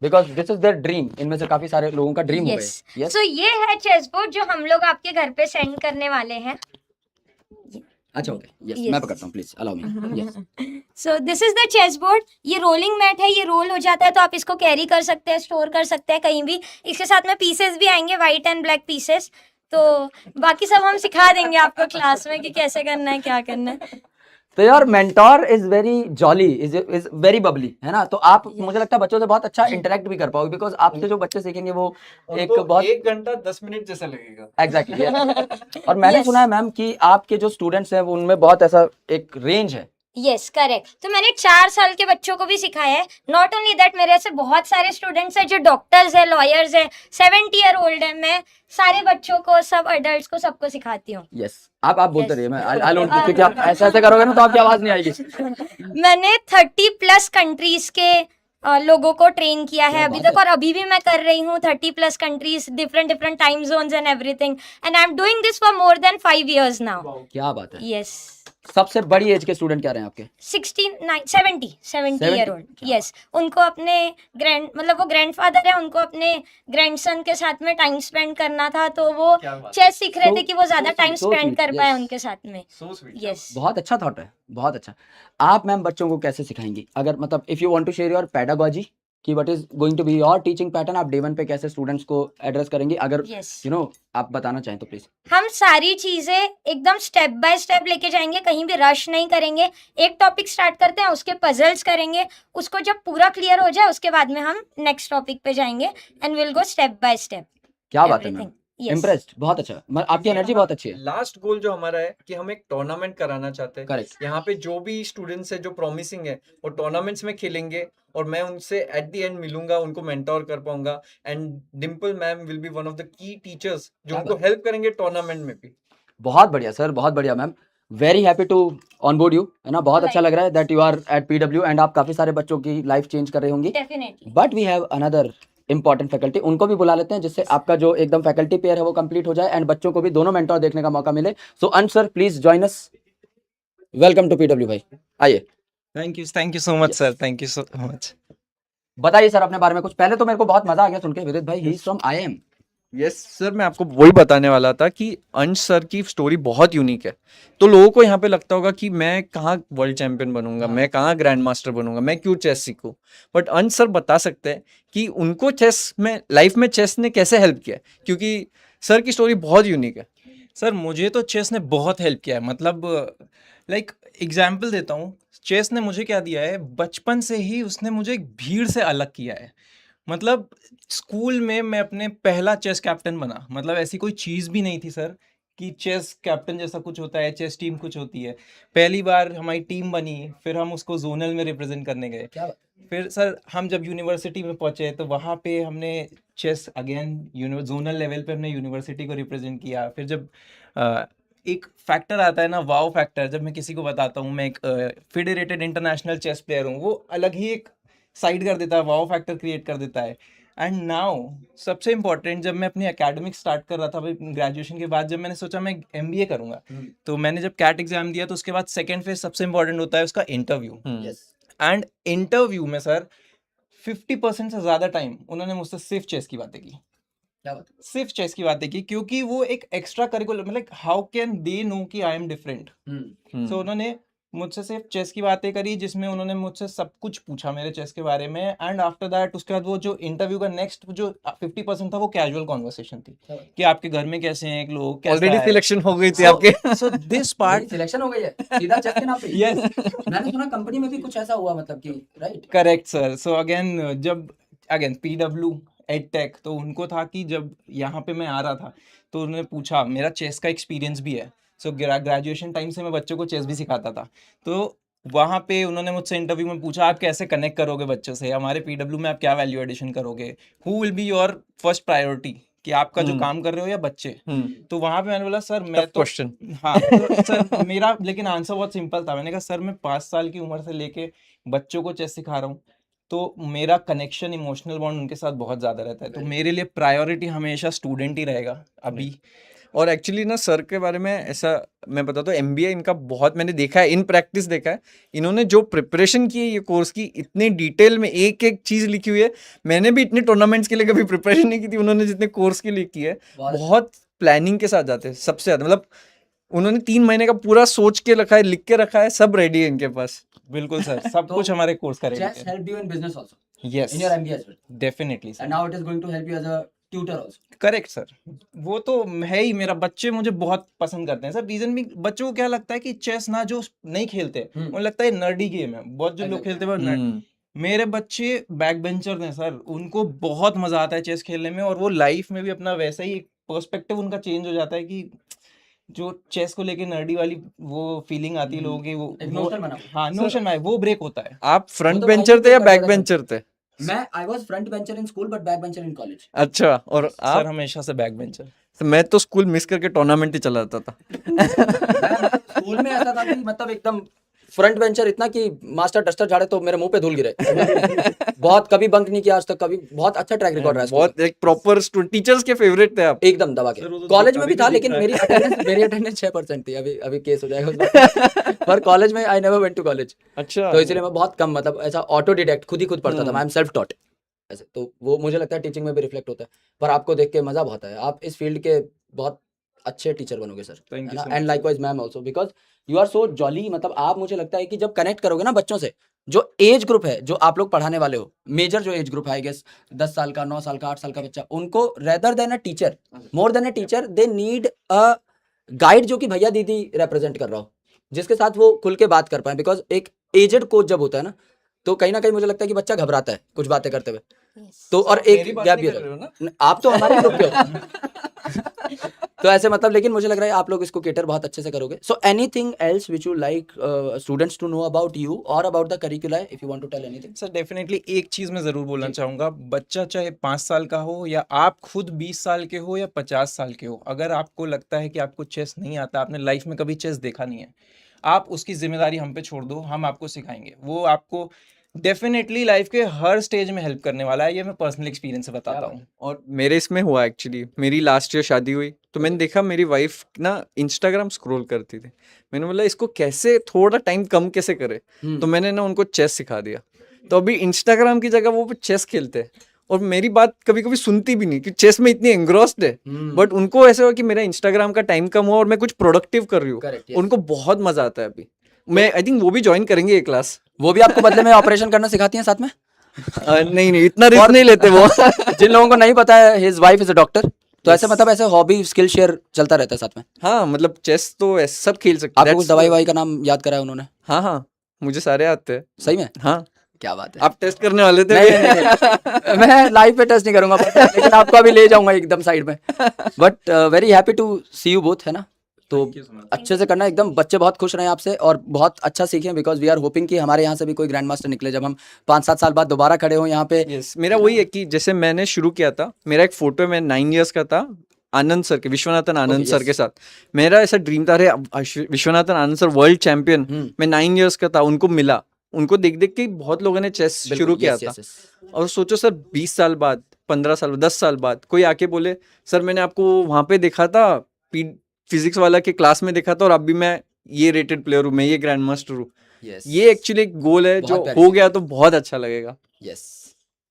because this is their dream. इनमें से काफी सारे लोगों का ड्रीम हो यस गए। यस, सो ये है चेस बोर्ड जो हम लोग आपके घर पे सेंड करने वाले हैं। अच्छा ओके, यस Yes. मैं पकड़ता हूँ, please allow me. Yes, so this is the chess board. ये रोलिंग मैट है, ये रोल हो जाता है तो आप इसको कैरी कर सकते हैं, स्टोर कर सकते हैं कहीं भी। इसके साथ में पीसेस भी आएंगे, वाइट एंड ब्लैक पीसेस। तो बाकी सब हम सिखा देंगे आपको क्लास में कि कैसे करना है, क्या करना है। तो यार mentor is very jolly, is very Babli, है ना। तो आप मुझे लगता है बच्चों से बहुत अच्छा इंटरेक्ट भी कर पाओगे, बिकॉज आपसे जो बच्चे सीखेंगे वो एक बहुत 1 घंटा 10 मिनट जैसा लगेगा। एग्जैक्टली और मैंने Yes. सुना है मैम कि आपके जो स्टूडेंट्स हैं वो उनमें बहुत ऐसा एक रेंज है। Yes correct. तो मैंने 4 साल के बच्चों को भी सिखाया है। नॉट ओनली दैट, मेरे ऐसे बहुत सारे स्टूडेंट्स हैं जो डॉक्टर्स है, लॉयर्स है, 70 ईयर ओल्ड है। मैं सारे बच्चों को, सब अडल्ट्स को, सबको सिखाती हूँ। यस, आप बोलते Yes. रहिए, मैं आई डोंट, क्योंकि आप ऐसे ऐसे करोगे ना तो आपकी आवाज नहीं आएगी। मैंने 30+ कंट्रीज के लोगों को ट्रेन किया है अभी तक, और अभी भी मैं कर रही हूँ 30+ countries, different different time zones and everything, and I am doing this for more than 5 years now. क्या बात है। यस। सबसे बड़ी एज के स्टूडेंट क्या रहे हैं आपके? 70 ईयर ओल्ड। यस, उनको अपने मतलब वो ग्रैंडफादर है, उनको अपने ग्रैंडसन के साथ में टाइम स्पेंड करना था, तो वो चेस सीख रहे थे कि वो ज्यादा टाइम so स्पेंड sweet, कर पाए yes. उनके साथ में। यस। बहुत अच्छा थॉट है, बहुत अच्छा। आप मैम बच्चों को कैसे सिखाएंगी, अगर मतलब if you want to share your pedagogy कि what is going to be your teaching pattern, आप डे 1 पे कैसे स्टूडेंट्स को एड्रेस करेंगी, अगर Yes. यू नो आप बताना चाहें तो प्लीज। हम सारी चीजें एकदम स्टेप बाय स्टेप लेके जाएंगे, कहीं भी रश नहीं करेंगे। एक टॉपिक स्टार्ट करते हैं, उसके पजल्स करेंगे, उसको जब पूरा क्लियर हो जाए उसके बाद में हम नेक्स्ट टॉपिक पे जाएंगे and will go step by step. क्या बात है मैम, इम्प्रेस्ड, बहुत अच्छा। आपकी एनर्जी बहुत अच्छी है। लास्ट गोल जो हमारा है कि हम एक टूर्नामेंट कराना चाहते हैं। करेक्ट। यहाँ पे जो भी स्टूडेंट्स है जो प्रॉमिसिंग है वो टूर्नामेंट्स में खेलेंगे, और मैं उनसे एट द एंड मिलूंगा, उनको मेंटोर कर पाऊंगा। And Dimple ma'am will be one of the key teachers जो क्या उनको हेल्प करेंगे टूर्नामेंट में भी। बहुत बढ़िया सर, बहुत बढ़िया ma'am. Very happy to on board you, है ना, बहुत अच्छा लग रहा है that you are at PW and आप काफी सारे बच्चों की लाइफ चेंज कर रही होंगी. Definitely. But we have another important faculty, उनको भी बुला लेते हैं जिससे आपका जो एकदम फैकल्टी पेयर है वो कंप्लीट हो जाए एंड बच्चों को भी दोनों मेंटोर देखने का मौका मिले. So Ansh sir please join us. Welcome to PW भाई, आइए. Thank you so much sir, thank you so much. बताइए सर अपने बारे में कुछ. पहले तो मेरे को बहुत मजा आ गया सुन के विदित भाई, he is from IIM. Yes sir, मैं आपको वही बताने वाला था कि अंश सर की स्टोरी बहुत यूनिक है. तो लोगों को यहाँ पे लगता होगा कि मैं कहाँ वर्ल्ड चैंपियन बनूंगा, मैं कहाँ ग्रैंड मास्टर बनूंगा, मैं क्यों चेस सीखूं. बट अंश सर बता सकते हैं कि उनको चेस में, लाइफ में चेस ने कैसे हेल्प किया है, क्योंकि सर की स्टोरी बहुत यूनिक है. सर मुझे तो चेस ने बहुत हेल्प किया है. मतलब लाइक एग्जाम्पल देता हूँ, चेस ने मुझे क्या दिया है, बचपन से ही उसने मुझे एक भीड़ से अलग किया है. मतलब स्कूल में मैं अपने पहला चेस कैप्टन बना. मतलब ऐसी कोई चीज़ भी नहीं थी सर कि चेस कैप्टन जैसा कुछ होता है, चेस टीम कुछ होती है. पहली बार हमारी टीम बनी, फिर हम उसको जोनल में रिप्रेजेंट करने गए. फिर सर हम जब यूनिवर्सिटी में पहुंचे तो वहाँ पे हमने चेस अगेन जोनल लेवल पे हमने यूनिवर्सिटी को रिप्रेजेंट किया. फिर जब एक फैक्टर आता है ना, वाव फैक्टर, जब मैं किसी को बताता हूँ मैं एक फेडरेटेड इंटरनेशनल चेस प्लेयर हूँ, वो अलग ही एक साइड कर देता है, वाव फैक्टर क्रिएट कर देता है. एंड नाउ सबसे इम्पोर्टेंट, जब मैं अपनी एकेडमिक स्टार्ट कर रहा था ग्रेजुएशन के बाद, जब मैंने सोचा मैं MBA करूंगा, तो मैंने जब कैट एग्जाम दिया तो उसके बाद सेकेंड फेज सबसे इम्पोर्टेंट होता है उसका इंटरव्यू. एंड इंटरव्यू में सर 50% से ज़्यादा टाइम उन्होंने मुझसे सिर्फ चेस की बातें की. सिर्फ चेस की बातें की, क्योंकि वो एक एक्स्ट्रा करिकुलर, मतलब हाउ कैन दे नो कि आई एम डिफरेंट. सो उन्होंने मुझसे सिर्फ चेस की बातें करी, जिसमें उन्होंने मुझसे सब कुछ पूछा मेरे चेस के बारे में. एंड आफ्टर दैट उसके बाद वो जो इंटरव्यू का नेक्स्ट जो 50% था वो कैजुअल कॉन्वर्सेशन थी कि आपके घर में कैसे हैं लोग, ऑलरेडी सिलेक्शन हो गई थी आपके. सो दिस पार्ट सिलेक्शन हो गई है सीधा चेस के नाम पे. यस, मैंने सुना कंपनी में भी कुछ ऐसा हुआ, मतलब कि right. Correct sir. So again PW edtech, तो उनको था कि जब यहाँ पे मैं आ रहा था तो उन्होंने पूछा, मेरा चेस का एक्सपीरियंस भी है. सो ग्रेजुएशन टाइम से मैं बच्चों को चेस भी सिखाता था. तो वहाँ पे उन्होंने मुझसे इंटरव्यू में पूछा, आप कैसे कनेक्ट करोगे बच्चों से, हमारे PW में आप क्या वैल्यू एडिशन करोगे, who will be your first priority, कि आपका जो काम कर रहे हो या बच्चे. तो वहाँ पे मैंने बोला सर मैं तो क्वेश्चन. हाँ तो सर मेरा लेकिन आंसर बहुत सिंपल था. मैंने कहा सर मैं 5 साल की उम्र से लेके बच्चों को चेस सिखा रहा हूँ, तो मेरा कनेक्शन, इमोशनल बॉन्ड उनके साथ बहुत ज़्यादा रहता है. तो मेरे लिए प्रायोरिटी हमेशा स्टूडेंट ही रहेगा अभी. और एक्चुअली ना सर के बारे में ऐसा मैं बताता हूँ, MBA इनका बहुत मैंने देखा है, इन प्रैक्टिस देखा है. इन्होंने जो प्रिपरेशन की है ये कोर्स की, इतने डिटेल में एक एक चीज़ लिखी हुई है. मैंने भी इतने टूर्नामेंट्स के लिए कभी प्रिपरेशन नहीं की थी, उन्होंने जितने कोर्स के लिए की है बहुत प्लानिंग के साथ जाते हैं सबसे ज़्यादा. मतलब उन्होंने 3 महीने का पूरा सोच के रखा है, लिख के रखा है, सब रेडी है इनके पास. बिल्कुल सर, सब कुछ हमारे कोर्स का रेडी Chess है. helped you in business also, yes in your MBA as well, definitely and sir. now it is going to help you as a tutor also. Correct sir. वो तो है ही, मेरा बच्चे मुझे बहुत पसंद करते हैं सर. रीजन भी, बच्चों को क्या लगता है कि चेस ना जो नहीं खेलते उन्हें लगता है नर्डी गेम है. बहुत जो लोग खेलते हैं वो नर्ड. मेरे बच्चे बैक बेंचर हैं सर, उनको बहुत मजा आता है चेस खेलने में, और वो लाइफ में भी अपना वैसा ही एक पर्सपेक्टिव उनका चेंज हो जाता है कि जो चेस को लेके नर्डी वाली वो फीलिंग आती है लोगों की, एक notion बना. हाँ नोशन है, वो ब्रेक होता है. आप फ्रंट तो बेंचर भाई थे या भी बैक कर बेंचर थे? मैं I was front bencher in school but back bencher in college. अच्छा. और सर आप? हमेशा से बैक बेंचर. मैं तो स्कूल मिस करके टूर्नामेंट ही चला जाता था. स्कूल में ऐसा था कि मतलब एकदम फ्रंट बेंचर इतना कि मास्टर डस्टर झाड़े तो मेरे मुंह पे धूल गिरे. बहुत कभी बंक नहीं किया आज तक, कभी. बहुत अच्छा ट्रैक रिकॉर्ड रहा है. बहुत एक प्रॉपर टीचर्स के फेवरेट थे आप. एकदम दबा के. कॉलेज में भी था लेकिन मेरी अटेंडेंस 6% थी. अभी केस हो जाएगा उसका. पर कॉलेज में I never went to college. अच्छा. तो इसलिए मैं बहुत कम, मतलब ऐसा ऑटो डिडेक्ट खुद ही पढ़ता था. मैं एम सेल्फ टॉट ऐसे. तो वो मुझे लगता है टीचिंग में भी रिफ्लेक्ट होता है. पर आपको देख के मजा बहुत आया. आप इस फील्ड के बहुत अच्छे टीचर बनोगे sir. Thank you so and much, likewise ma'am also, because you are so jolly. मतलब आप, मुझे लगता है कि जब कनेक्ट करोगे ना बच्चों से, जो एज ग्रुप है जो आप लोग पढ़ाने वाले हो, मेजर जो एज ग्रुप है आई गेस 10 साल का, 9 साल का, 8 साल का बच्चा, उनको rather than a teacher, more than a teacher, they need a guide जो कि भैया दीदी रिप्रेजेंट कर रहा हो, जिसके साथ वो खुल के बात कर पाए. बिकॉज एक एजेड कोच जब होता है ना, तो कहीं ना कहीं मुझे लगता है कि बच्चा घबराता है कुछ बातें करते हुए. तो और एक गैप भी है. आप तो हमारे ग्रुप के हो. तो ऐसे मतलब, लेकिन मुझे लग रहा है आप लोग इसको केटर बहुत अच्छे से करोगे. So anything else which you like students to know about you और about the curriculum, if you want to tell anything. Sir definitely एक चीज़ मैं ज़रूर बोलना चाहूँगा, बच्चा चाहे 5 साल का हो या आप खुद 20 साल के हो या 50 साल के हो, अगर आपको लगता है कि आपको चेस नहीं आता, आपने लाइफ में कभी चेस देखा नहीं है, आप उसकी जिम्मेदारी हम पे छोड़ दो, हम आपको सिखाएंगे. वो आपको डेफिनेटली लाइफ के हर स्टेज में हेल्प करने वाला है, ये मैं पर्सनल एक्सपीरियंस से बताता हूँ. और मेरे इसमें हुआ एक्चुअली, मेरी लास्ट ईयर शादी हुई तो मैंने देखा मेरी वाइफ ना इंस्टाग्राम स्क्रॉल करती थी. मैंने बोला इसको कैसे थोड़ा टाइम कम कैसे करे, तो मैंने ना उनको चेस सिखा दिया. तो अभी इंस्टाग्राम की जगह वो चेस खेलते हैं और मेरी बात कभी कभी सुनती भी नहीं कि चेस में इतनी एंग्रोस्ड है. बट उनको ऐसा हुआ कि मेरा इंस्टाग्राम का टाइम कम हुआ और मैं कुछ प्रोडक्टिव कर रही हूँ. Correct, yes. उनको बहुत मजा आता है. अभी मैं आई थिंक वो भी ज्वाइन करेंगे ये क्लास. वो भी आपको बदले में ऑपरेशन करना सिखाती हैं साथ में? नहीं इतना रिस्क नहीं लेते वो. जिन लोगों को नहीं पता है, his wife is a doctor. तो ऐसे मतलब ऐसे हॉबी स्किल शेयर चलता रहता है साथ में. हाँ मतलब चेस तो ऐसे सब खेल सकते हैं. आपको कुछ दवाई ववाई का नाम याद करा है उन्होंने? हाँ मुझे सारे आते हैं. सही में? हाँ क्या बात है. आप टेस्ट करने वाले थे? नहीं. मैं लाइव पे टेस्ट नहीं करूंगा, लेकिन आपको अभी ले जाऊंगा एकदम साइड में. But very happy to see you both, है ना. तो अच्छे से करना एकदम. बच्चे बहुत खुश रहे आपसे और बहुत अच्छा सीखें, बिकॉज वी आर होपिंग कि हमारे यहाँ से भी कोई ग्रैंड मास्टर निकले जब हम 5-7 साल बाद दोबारा खड़े हो यहाँ पे. Yes, मेरा वही है कि जैसे मैंने शुरू किया था, मेरा एक फोटो है, मैं 9 इयर्स का था आनंद सर के, विश्वनाथन आनंद सर के साथ. मेरा ऐसा ड्रीम था, अरे Viswanathan Anand sir world champion, मैं 9 इयर्स का था, उनको मिला. उनको देख देख के बहुत लोगों ने चेस शुरू किया था. और सोचो सर 20 साल बाद, 15 साल, 10 साल बाद कोई आके बोले सर मैंने आपको वहां पे देखा था, फिजिक्स वाला के क्लास में देखा था और अभी मैं ये रेटेड प्लेयर हूँ, मैं ये ग्रैंड मास्टर हूँ. ये एक्चुअली एक गोल है जो हो गया तो बहुत अच्छा लगेगा. यस.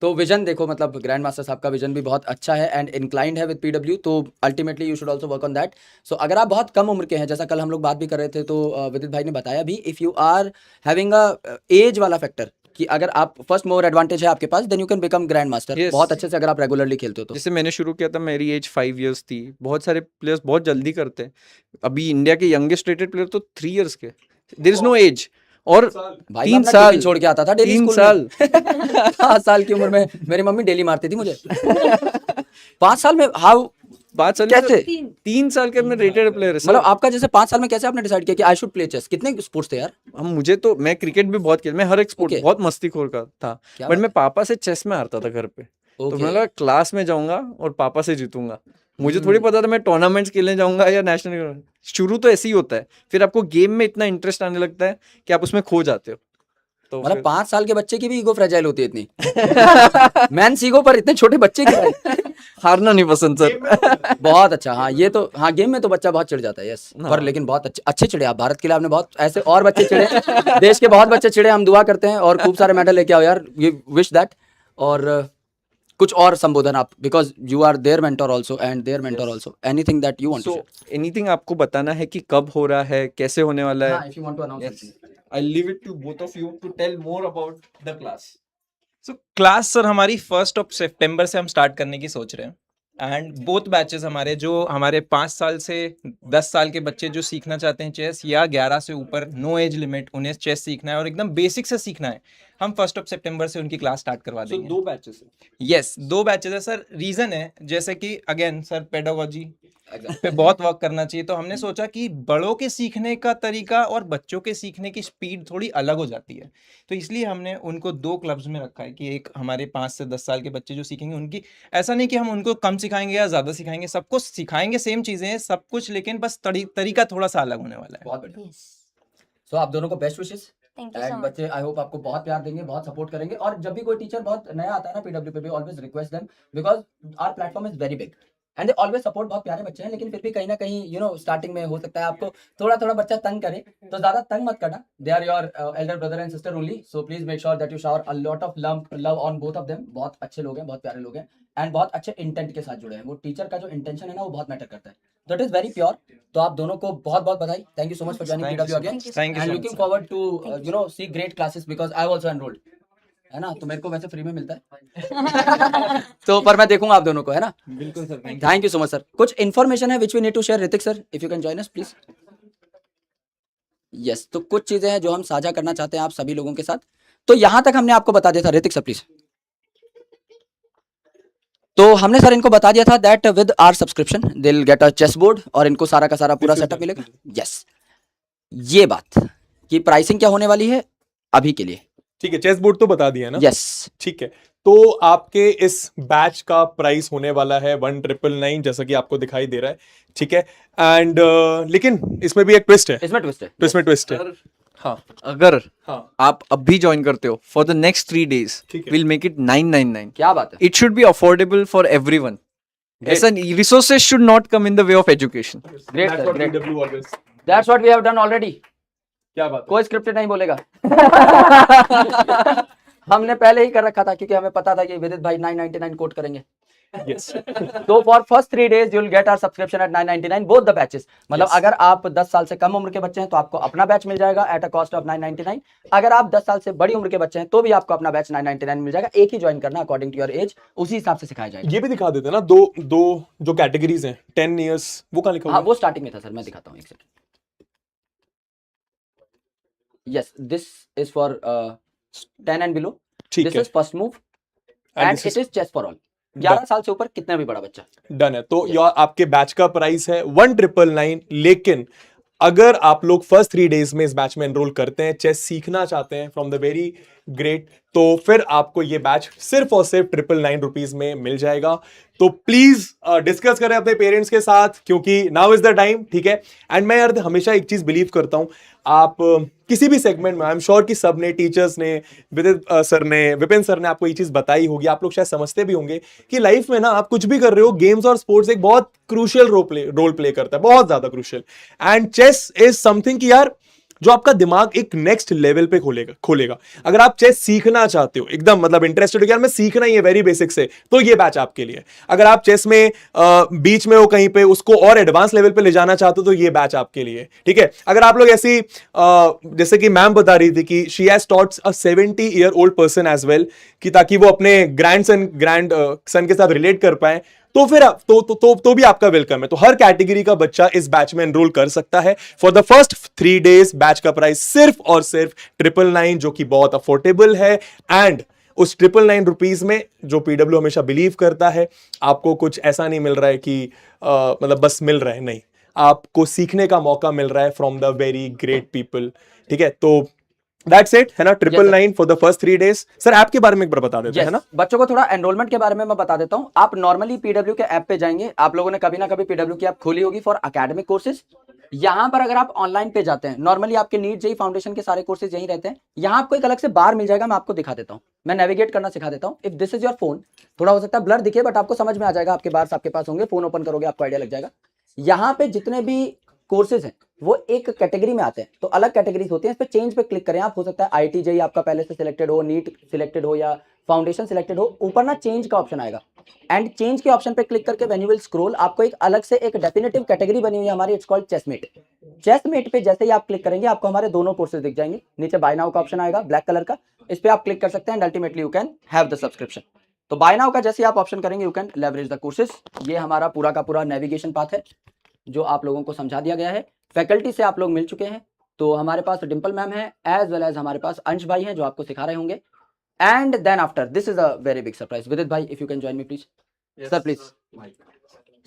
तो विजन देखो, मतलब ग्रैंड मास्टर साहब का विजन भी बहुत अच्छा है एंड इंक्लाइंड है विद पीडब्ल्यू. तो ultimately you should also work on that. So अगर आप बहुत कम उम्र के हैं, जैसा कल हम लोग बात भी कर रहे थे, तो विदित भाई ने बताया भी, if you are having a age वाला फैक्टर, कि अगर आप फर्स्ट मोर एडवांटेज है आपके पास, then you can become grand master. Yes. बहुत अच्छे से अगर आप रेगुलरली खेलते हो तो. जैसे मैंने शुरू किया था, मेरी एज 5 इयर्स थी. बहुत सारे प्लेयर्स बहुत जल्दी करते हैं. अभी इंडिया के यंगेस्ट रेटेड प्लेयर तो 3 इयर्स के. There is no age. और भाई 3 मैं साल टिफिन छोड़ के आता था डेली 3 स्कूल साल में. 5 साल की उम्र में मेरी मम्मी डेली मारती थी मुझे. 5 साल में हाउ 5 साल कैसे? 3 साल के अपने रेटेड प्लेयर है. मतलब आपका जैसे 5 साल में कैसे आपने डिसाइड किया कि आई शुड प्ले चेस? कितने स्पोर्ट्स थे यार? हम मुझे तो मैं क्रिकेट भी बहुत खेला, मैं हर एक स्पोर्ट Okay. बहुत मस्तीखोर का था. क्या बट बात मैं पापा से चेस में हारता था घर पे. तो Okay. मैं लगा क्लास में जाऊंगा और पापा से जीतूंगा. मुझे थोड़ी पता था मैं टूर्नामेंट्स खेलने जाऊंगा या नेशनल. शुरू तो ऐसे ही होता है, फिर आपको गेम में इतना इंटरेस्ट आने लगता है कि आप उसमें खो जाते हो. तो मतलब फिर 5 साल के बच्चे की भी ईगो फ्रेजाइल होती है इतनी. मैंस ईगो पर इतने छोटे बच्चे की भाई. हारना नहीं पसंद सर. बहुत अच्छा. हाँ ये तो, हाँ गेम में तो बच्चा बहुत चिढ़ जाता है. यस. पर लेकिन बहुत अच्छे चिढ़े आप. भारत के लिए आपने बहुत ऐसे और बच्चे चिढ़े, देश के बहुत बच्चे चिढ़े. हम दुआ करते हैं और खूब सारे मेडल लेके आओ यार. We wish that. और कुछ और संबोधन आप, because you are their mentor also and their mentor also. Anything that you want to so share? Anything आपको बताना है कि कब हो रहा है, कैसे होने वाला है? हाँ, if you want to announce Yes. something. I'll leave it to both of you to tell more about the class. So class sir हमारी 1 सितंबर से हम स्टार्ट करने की सोच रहे हैं. एंड बोथ बैचेस हमारे, जो हमारे 5 साल से 10 साल के बच्चे जो सीखना चाहते हैं चेस, या 11 से ऊपर, नो एज लिमिट, उन्हें चेस सीखना है और एकदम बेसिक से सीखना है, हम 1 सितंबर से उनकी क्लास स्टार्ट करवा So देंगे. 2 बैचेस हैं. यस, 2 बैचेस है सर. रीजन है जैसे कि अगेन सर पेडागोजी पे बहुत वर्क करना चाहिए, तो हमने सोचा कि बड़ों के सीखने का तरीका और बच्चों के सीखने की स्पीड थोड़ी अलग हो जाती है, तो इसलिए हमने उनको 2 क्लब्स में रखा है. कि एक हमारे 5 से 10 साल के बच्चे जो सीखेंगे, उनकी ऐसा नहीं कि हम उनको कम सिखाएंगे या ज़्यादा सिखाएंगे, सबको सिखाएंगे, सेम चीज़ें हैं सब कुछ, लेकिन बस तरीका थोड़ा सा अलग होने वाला है. बहुत बढ़िया. सो आप दोनों को best wishes. Thank you and so much. बच्चे आई होप आपको बहुत प्यार देंगे, बहुत सपोर्ट करेंगे. और जब भी कोई टीचर बहुत नया आता है ना पीडब्ल्यू पे भी, always request them, because our platform is very big and they always support. बहुत प्यारे बच्चे हैं, लेकिन फिर भी कहीं ना कहीं यू नो स्टार्टिंग में हो सकता है आपको थोड़ा थोड़ा बच्चा तंग करे, तो ज्यादा तंग मत करना. They are your elder brother and sister only, so please make sure that you shower a lot of love on both of them. बहुत अच्छे लोग हैं, बहुत प्यारे लोग हैं एंड बहुत अच्छे इंटेंट के साथ जुड़े हैं. वो टीचर का जो इंटेंशन है ना, वो बहुत मैटर करता है. तो इट इज वेरी प्योर. तो आप दोनों को बहुत बहुत बधाई. Thank you so much for joining PW again. Thank you and so looking much. Forward to you know see great classes, because I also enrolled, है ना. तो मेरे को वैसे फ्री में मिलता है. तो पर मैं देखूंगा आप दोनों को, है ना. बिल्कुल sir. Thank you so much sir. कुछ इन्फॉर्मेशन है which we need to share. Hrithik sir, if you can join us please. Yes, तो कुछ चीजें हैं जो हम साझा करना चाहते हैं आप सभी लोगों के साथ. तो यहां तक हमने आपको बता दिया था. Hrithik sir please. तो हमने सर इनको बता दिया था that with our subscription they will get a chess board और इनको सारा का सारा पूरा सेटअप मिलेगा। यस, ये बात कि प्राइसिंग क्या होने वाली है अभी के लिए। ठीक है, चेस बोर्ड तो बता दिया ना। यस, ठीक है, तो आपके इस बैच का प्राइस होने वाला है 1999 जैसा कि आपको दिखाई दे रहा है। ठीक है, एंड लेकिन इसमें भी एक ट्विस्ट है। इसमें ट्विस्ट है। इसमें ट्विस्ट है। हाँ, अगर हाँ, आप अभी ज्वाइन करते हो फॉर द नेक्स्ट 3 days ठीक है। Will make it 999. क्या बात है। It should be affordable for everyone. ऐसा resources should not come in the way of education. Great That's sir, what great. PW always- that's what we have done already. क्या बात है? कोई scripted नहीं बोलेगा। हमने पहले ही कर रखा था क्योंकि हमें पता था कि विदित भाई 999 कोट करेंगे। Yes. तो for first 3 days you will get our subscription at 999 both the batches. मतलब Yes. अगर आप 10 साल से कम उम्र के बच्चे हैं तो आपको अपना बैच मिल जाएगा एट अ कॉस्ट ऑफ 999। अगर आप 10 साल से बड़ी उम्र के बच्चे हैं तो भी आपको अपना बैच 999 मिल जाएगा। एक ही ज्वाइन करना अकॉर्डिंग टू योर एज, उसी हिसाब से सिखाया जाएगा। ये भी दिखा देते ना, दो जो कैटेगरीज हैं 10 years, वो कहाँ लिखा हुआ हाँ, है? वो स्टार्टिंग में था सर, मैं दिखाता हूँ एक second. Yes, this is for 10 and below. ठीक दिस है, is first move And and this it is is chess for all. 11 साल से ऊपर कितना भी बड़ा बच्चा। डन है। तो यार आपके बैच का प्राइस है 1999, लेकिन अगर आप लोग फर्स्ट 3 days में इस बैच में एनरोल करते हैं, चेस सीखना चाहते हैं फ्रॉम द वेरी ग्रेट, तो फिर आपको ये बैच सिर्फ और सिर्फ 999 रुपीज में मिल जाएगा। तो प्लीज डिस्कस करें अपने पेरेंट्स के साथ, क्योंकि नाउ इज द टाइम। ठीक है, एंड मैं यार हमेशा एक चीज बिलीव करता हूं, आप किसी भी सेगमेंट में, आई एम श्योर कि सब ने, टीचर्स ने, विदित सर ने, विपिन सर ने आपको ये चीज बताई होगी, आप लोग शायद समझते भी होंगे कि लाइफ में ना आप कुछ भी कर रहे हो, गेम्स और स्पोर्ट्स एक बहुत क्रूशियल रोल प्ले करता है, बहुत ज्यादा crucial. And chess is something कि यार जो आपका दिमाग एक नेक्स्ट लेवल पे खोलेगा। अगर आप चेस सीखना चाहते हो, एकदम मतलब इंटरेस्टेड हो, यार मैं सीखना ही है वेरी बेसिक से, तो ये बैच आपके लिए। अगर आप चेस में बीच में हो कहीं पे, उसको और एडवांस लेवल पे ले जाना चाहते हो, तो ये बैच आपके लिए। ठीक है, अगर आप लोग ऐसी जैसे कि मैम बता रही थी कि she has taught a 70-year-old person as well, कि ताकि वो अपने ग्रैंड सन के साथ रिलेट कर पाए, तो फिर तो भी आपका वेलकम है। तो हर कैटेगरी का बच्चा इस बैच में एनरोल कर सकता है। For the first 3 days batch का प्राइस सिर्फ और सिर्फ 999, जो कि बहुत अफोर्डेबल है। एंड उस 999 रुपीज में, जो पीडब्ल्यू हमेशा बिलीव करता है, आपको कुछ ऐसा नहीं मिल रहा है कि मतलब बस मिल रहा है, नहीं, आपको सीखने का मौका मिल रहा है from the very great people. ठीक है, तो दैट्स इट, है ना, 999 for the first 3 days। Sir app के बारे में एक बार बता देते हैं, है ना। बच्चों को थोड़ा एनरोलमेंट के बारे में मैं बता देता हूं। आप नॉर्मली पीडब्ल्यू के ऐप पे जाएंगे, आप लोगों ने कभी ना कभी पीडब्ल्यू की ऐप खोली होगी फॉर एकेडमिक कोर्सेज। यहां पर अगर आप ऑनलाइन पे जाते हैं, नॉर्मली आपके नीट जेई फाउंडेशन के सारे कोर्सेज यहीं रहते हैं। यहां आपको एक अलग से बार मिल जाएगा, मैं आपको दिखा देता हूं, मैं नेविगेट करना सिखा देता हूं। If this is your phone, थोड़ा हो सकता है ब्लर दिखे, बट आपको समझ में आ जाएगा। आपके बार्स आपके पास होंगे, फोन ओपन करोगे आपको आइडिया लग जाएगा। यहाँ पे जितने भी कोर्सेज हैं वो एक कैटेगरी में आते हैं, तो अलग कैटेगरीज होती हैं। इस पे चेंज पे क्लिक करें आप, हो सकता है आईटी जेई आपका पहले से सिलेक्टेड हो, नीट सिलेक्टेड हो या फाउंडेशन सिलेक्टेड हो। ऊपर ना चेंज का ऑप्शन आएगा, एंड चेंज के ऑप्शन पे क्लिक करके व्हेन यू विल स्क्रॉल, आपको एक अलग से एक डेफिनेटिव कैटेगरी बनी हुई है हमारी, इट्स कॉल्ड चेसमेट। चेसमेट पे जैसे ही आप क्लिक करेंगे, आपको हमारे दोनों कोर्सेज दिख जाएंगे। नीचे बाय नाउ का ऑप्शन आएगा ब्लैक कलर का, इस पे आप क्लिक कर सकते हैं and ultimately you can have the subscription. तो बाय नाउ का जैसे आप ऑप्शन करेंगे, you can leverage the courses. ये हमारा पूरा का पूरा नेविगेशन पाथ है जो आप लोगों को समझा दिया गया है। फैकल्टी से आप लोग मिल चुके हैं, तो हमारे पास डिंपल मैम है, एज वेल एज हमारे पास अंश भाई हैं जो आपको सिखा रहे होंगे। And then after this is a very big surprise. Vidit भाई, if you can join me please. Sir please.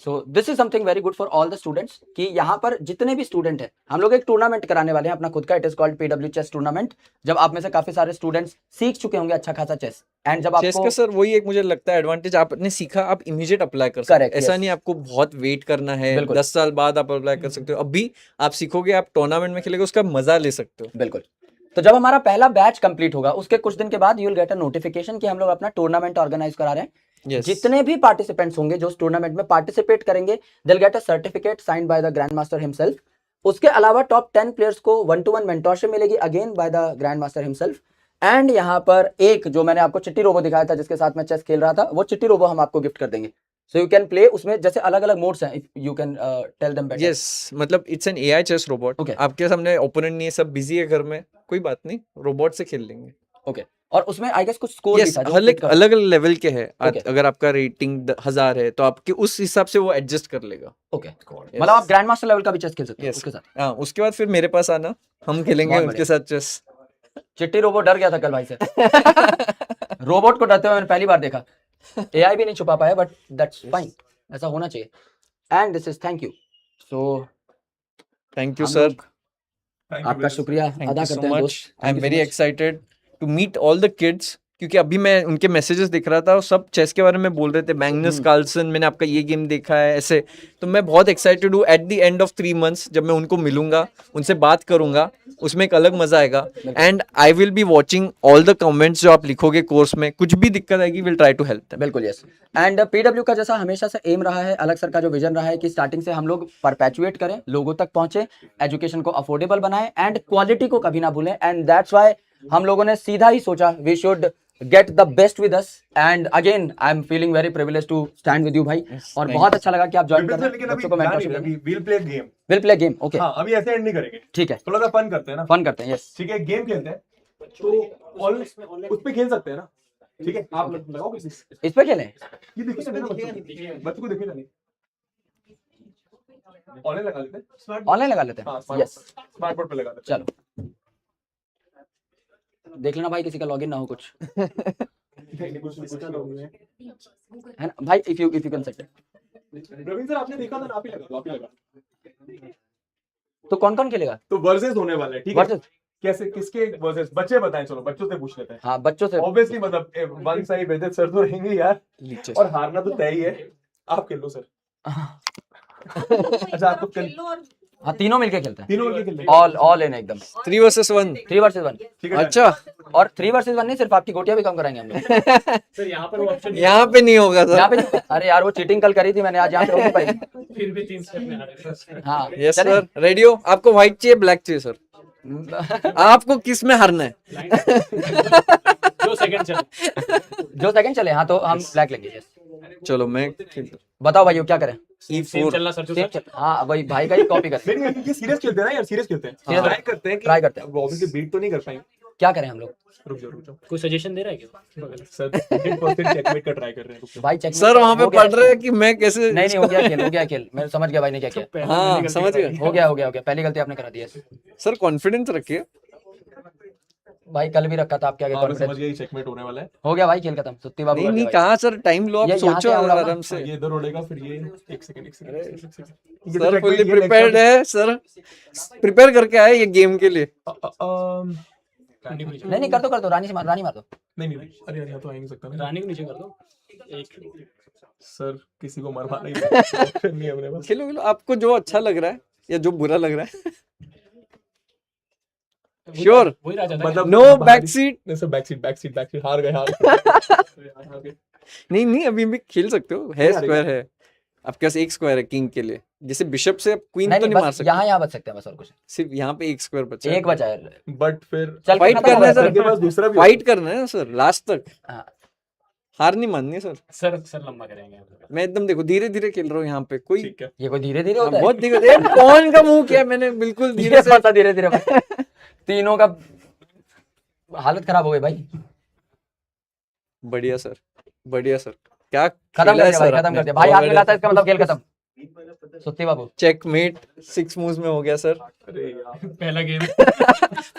So this is something very good for all the students, कि यहाँ पर जितने भी स्टूडेंट हैं, हम लोग एक टूर्नामेंट कराने वाले हैं अपना खुद का। It is called PW chess tournament. जब आप में से काफी सारे स्टूडेंट्स सीख चुके होंगे अच्छा खासा चेस, एंड जब चेस आपको का सर वही एक मुझे लगता है एडवांटेज, आपने सीखा, आप इमीडिएट अप्लाई कर सकते Correct, हो। ऐसा yes. नहीं आपको बहुत वेट करना है, बिल्कुल। 10 साल बाद आप अप्लाई कर सकते हो। अभी आप सीखोगे, आप टूर्नामेंट में खेलोगे, उसका मजा ले सकते हो। बिल्कुल। तो जब हमारा पहला बैच कंप्लीट होगा, उसके कुछ दिन के बाद you will get a notification कि हम लोग अपना टूर्नामेंट ऑर्गेनाइज करा रहे हैं। Yes. जितने भी पार्टिसिपेंट्स होंगे जो उस टूर्नामेंट में पार्टिसिपेट करेंगे, दे will get a certificate signed by the grand master himself. उसके अलावा टॉप 10 प्लेयर्स को 1-to-1 मेंटरशिप मिलेगी, again by the grand master himself. And यहाँ पर एक जो मैंने आपको चिट्टी रोबो दिखाया था जिसके साथ मैं चेस खेल रहा था, वो चिट्टी रोबो हम आपको गिफ्ट कर देंगे। सो यू कैन प्ले उसमें, जैसे अलग अलग मोड्स हैं, you can tell them better. Yes, मतलब it's an AI chess robot. Okay. आपके सामने ओपोनेंट नहीं है, सब बिजी है घर में, कोई बात नहीं, रोबोट से खेल लेंगे। ओके, और उसमें आई गेस कुछ स्कोर भी यस, था जो अलग click कर- अलग लेवल के है। Okay. अगर आपका रेटिंग 1000 है तो आपके उस हिसाब से वो एडजस्ट कर लेगा। ओके, मतलब आप ग्रैंड मास्टर लेवल का भी चेस खेल सकते हैं Yes. उसके साथ। हाँ, उसके बाद फिर मेरे पास आना, हम खेलेंगे बहुत उनके साथ चेस। चिट्टी रोबो डर गया था कल भाई से। रोबोट को डरते हुए मैंने पहली बार देखा। एआई भी नहीं छुपा पाया, बट दैट्स फाइन, ऐसा होना चाहिए। And this is thank you. So thank you हम सर, Thank you, आपका brothers. शुक्रिया थैंक अदा यू सो करते हैं मच। दोस्त। I am Thank you so very much. Excited to meet all the kids, क्योंकि अभी मैं उनके मैसेजेस देख रहा था और सब चेस के बारे में बोल रहे थे, मैग्नस कार्लसन, मैंने आपका ये गेम देखा है ऐसे। तो मैं बहुत एक्साइटेड हूँ। At the end of 3 months जब मैं उनको मिलूंगा, उनसे बात करूंगा, उसमें एक अलग मजा आएगा। And I will be watching all the comments जो आप लिखोगे कोर्स में। कुछ भी दिक्कत आएगी, will try to help them. बिल्कुल यस। एंड पीडब्ल्यू का जैसा हमेशा से एम रहा है, अलग सर का जो विजन रहा है कि स्टार्टिंग से हम लोग परपेचुएट करें, लोगों तक पहुंचे, एजुकेशन को अफोर्डेबल बनाएं एंड क्वालिटी को कभी ना भूलें। एंड दैट्स व्हाई हम लोगों ने सीधा ही सोचा we should get the best with us. And again I am feeling very privilege to stand with you भाई, और बहुत अच्छा लगा कि आप ज्वाइन कर रहे लेकिन हैं अभी बच्चों को मेंटरशिप जान नहीं, देंगे। अभी we'll play game. Will play game, okay हाँ, अभी ऐसे एंड नहीं करेंगे, ठीक है, थोड़ा सा फन करते हैं ना। फन करते हैं। यस ठीक है, गेम खेलते हैं, तो उस पे खेल सकते हैं ना। ठीक है, आप लगाओ किसी इस पे खेलें। ये देखिए ना, बच्चों को देखिए ना, नहीं ऑनलाइन लगा लेते हैं। ऑनलाइन लगा लेते हाँ, हैं। यस स्मार्ट बोर्ड पे लगा देते हैं। चलो देख लेना भाई किसी का लॉगिन ना हो कुछ, है ना भाई। If you can set. Ravindra sir, आपने देखा था ना, आप ही लगा दो, आप ही लगा। तो कौन कौन खेलेगा? तो वर्सेस होने वाले हैं, ठीक है। वर्सेस, कैसे, किसके वर्सेस? बच्चे बताएं, चलो बच्चों से पूछ लेते हैं। हाँ बच्चों से। ऑब्वियसली मतलब वन साइड बेदत सर तो रहेंगे यार, और हारना तो तय ही है। आप खेल लो सर। अच्छा, आपको हाँ तीनों मिलके खेलते हैं, तीनों मिलके खेलते हैं। ऑल इन एकदम 3 versus 1। 3 वर्सेस 1। ठीक है, अच्छा, और 3 वर्सेस 1 नहीं, सिर्फ आपकी गोटियां भी कम कराएंगे हम लोग। सर यहाँ पर वो ऑप्शन यहाँ पे नहीं होगा यहाँ सर। पे अरे यार वो चीटिंग कल करी थी मैंने, आज यहाँ पे होगी भाई। फिर भी 3 स्टेप में आ रहे हैं। हाँ यस चलें? सर, रेडी हो? आपको व्हाइट चाहिए, ब्लैक चाहिए सर? आपको किस में हारना है? जो सेकंड चले। जो सेकंड चले, हाँ तो हम ब्लैक लेंगे। यस चलो मैं खेलता बताओ भाई क्या करें? Same E4। चलना सर जो सेम चल, हाँ वही भाई का ही कॉपी करें। नहीं नहीं, ये सीरियस खेलते हैं ना यार, सीरियस खेलते हैं। Serious ट्राई करते हैं, try करते हैं। ऑब्वियसली बीट तो नहीं कर पाएंगे। क्या करें हम लोग? रुक जाओ कोई सजेशन दे रहा है क्या? सर, 10% चेकमेट का ट्राई कर रहे हैं, रुक जाओ। भाई चेक सर वहां पे पढ़ रहे हैं कि मैं कैसे। नहीं नहीं, हो गया खेल, मैं समझ गया भाई ने क्या किया। हाँ समझ गए। हो गया पहली गलती आपने करा दी है सर कॉन्फिडेंस रखिए। भाई, कल भी रखा था आपके आगे हाँ, मैं कॉन्फिडेंस। समझ गया, ये चेकमेट होने वाला है। हो गया भाई, खेल खत्म। सुत्ती बाबू नहीं कर नहीं, दिया भाई। कहाँ सर, टाइम लो, आप ये यहाँ सोचो से आऊंगा ना। आराम से। ये इधर उड़ेगा, फिर ये एक सेकंड। सर फुल्ली प्रिपेयर्ड है सर, प्रिपेयर करके आए ये गेम के लिए। नहीं कर दो रानी मार दो। नहीं, अरे यार, यहाँ तो आ ही नहीं सकता ना। रानी को नीचे कर दो। एक सर, किसी को मरवा नहीं है अपने पास। खेलो, आपको जो अच्छा लग रहा है या जो बुरा लग रहा है। श्योर, वही राजा था। मतलब नो बैक सीट। नहीं सर, बैक सीट हार गए। नहीं अभी भी खेल सकते हो, है नहीं स्क्वायर है आपके पास, एक स्क्वायर है किंग के लिए। जैसे बिशप से क्वीन तो नहीं नहीं मार बस सकते, यहाँ बच सकते हैं बस, और कुछ सिर्फ यहाँ पे एक स्क्वायर बचा है। एक बचा है। बट फिर चल फाइट खत्म हो करना है गया। सर, के पास दूसरा भी फाइट करना है सर लास्ट तक, हाँ। हार नहीं माननी है सर। सर लंबा करेंगे। मैं एकदम देखो धीरे धीरे खेल रहा हूँ यहाँ पे, कोई ठीक है। ये कोई धीरे धीरे हाँ, होता है? बहुत धीरे। कौन का मुंह किया मैंने, बिल्कुल धीरे से। पता धीरे धीरे तीनों का हालत खराब हो गई भाई। बढ़िया सर, क्या खत्म खेला कर है दिया भाई, सर खत्म आपने। कर दिया भाई। हाथ मिलाता है इसका मतलब खेल खत्म। सुत्ती बाबू चेकमेट 6 मूव्स में हो गया सर। अरे यार, पहला game.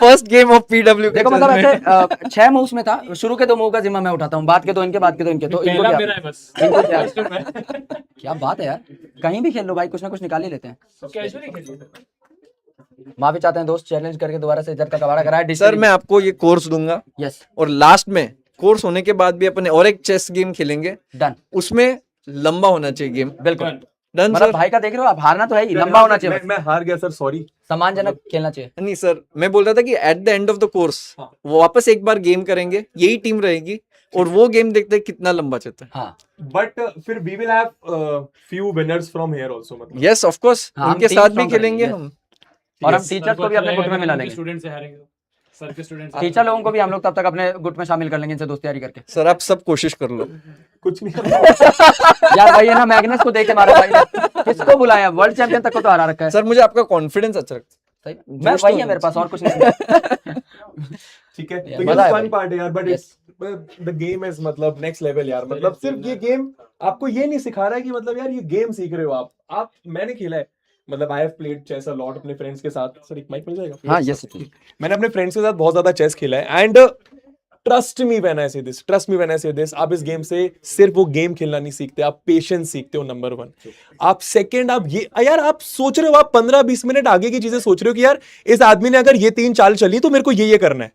First game of PW. देखो मतलब ऐसे 6 मूव्स में था, शुरू के 2 मूव का जिम्मा मैं उठाता हूँ, बाद के 2 इनके, बाद के 2 इनके। तो इनको पहला क्या मेरा है बस। इनको क्या फर्स्ट में। क्या बात है यार, कहीं भी खेल लो भाई, कुछ ना कुछ निकाल ही लेते हैं। कैजुअली खेलिए। माफी चाहते हैं दोस्त, चैलेंज करके दोबारा से इज्जत का कबाड़ा कराया। सर मैं आपको ये कोर्स दूंगा, यस और लास्ट में कोर्स होने के बाद भी अपने और एक चेस गेम खेलेंगे, डन, उसमें लंबा होना चाहिए गेम। बिल्कुल। डन मतलब सर। भाई का देख रहे हो आप, हारना तो है ही, लंबा होना चाहिए, मैं हार गया सर, सॉरी। सम्मानजनक खेलना चाहिए। नहीं सर, मैं बोल रहा था कि at the end of the course हाँ। वो वापस एक बार गेम करेंगे, यही टीम रहेगी, और वो गेम देखते हैं कितना लंबा चलता है। हाँ बट फिर we will have few winners from here also, मतलब। यस ऑफ कोर्स, हाँ, हम उनके team साथ भी strong खेलेंगे करेंगे, हम। और हम Yes. टीचर्स को भी अपने गुट में मिला लेंगे। स्टूडेंट से हारेंगे। सर के स्टूडेंट। टीचर लोगों को भी हम लोग तब तक अपने गुट में शामिल कर लेंगे, इनसे दोस्ती करके। सर आप सब कोशिश कर लो। कुछ नहीं यार भाई है ना, मैग्नस को देके मारो भाई ने। किसको बुलाया, वर्ल्ड चैंपियन तक को तो हरा रखा है। सर मुझे आपका कॉन्फिडेंस अच्छा लगता सही, मैं जोश वही तो है मेरे पास, और कुछ नहीं। ठीक है, Yeah, तो मजा ये है फन भाई। पार्ट है यार, but it's the game is मतलब नेक्स्ट लेवल यार। मतलब सिर्फ ये गेम आपको ये नहीं सिखा रहा है कि मतलब यार ये गेम सीख रहे हो आप। मैंने खेला है, मतलब I have played chess a lot अपने फ्रेंड्स के साथ। सर एक माइक मिल जाएगा? हाँ यस, मैंने अपने फ्रेंड्स के साथ बहुत ज्यादा चेस खेला है, and trust me when I say this, trust me when I say this, आप इस गेम से सिर्फ वो गेम खेलना नहीं सीखते, आप पेशेंस सीखते हो, नंबर 1। आप सेकंड, आप ये यार आप सोच रहे हो, आप 15-20 मिनट आगे की चीजें सोच रहे हो कि यार इस आदमी ने अगर ये 3 चाल चली तो मेरे को ये करना है,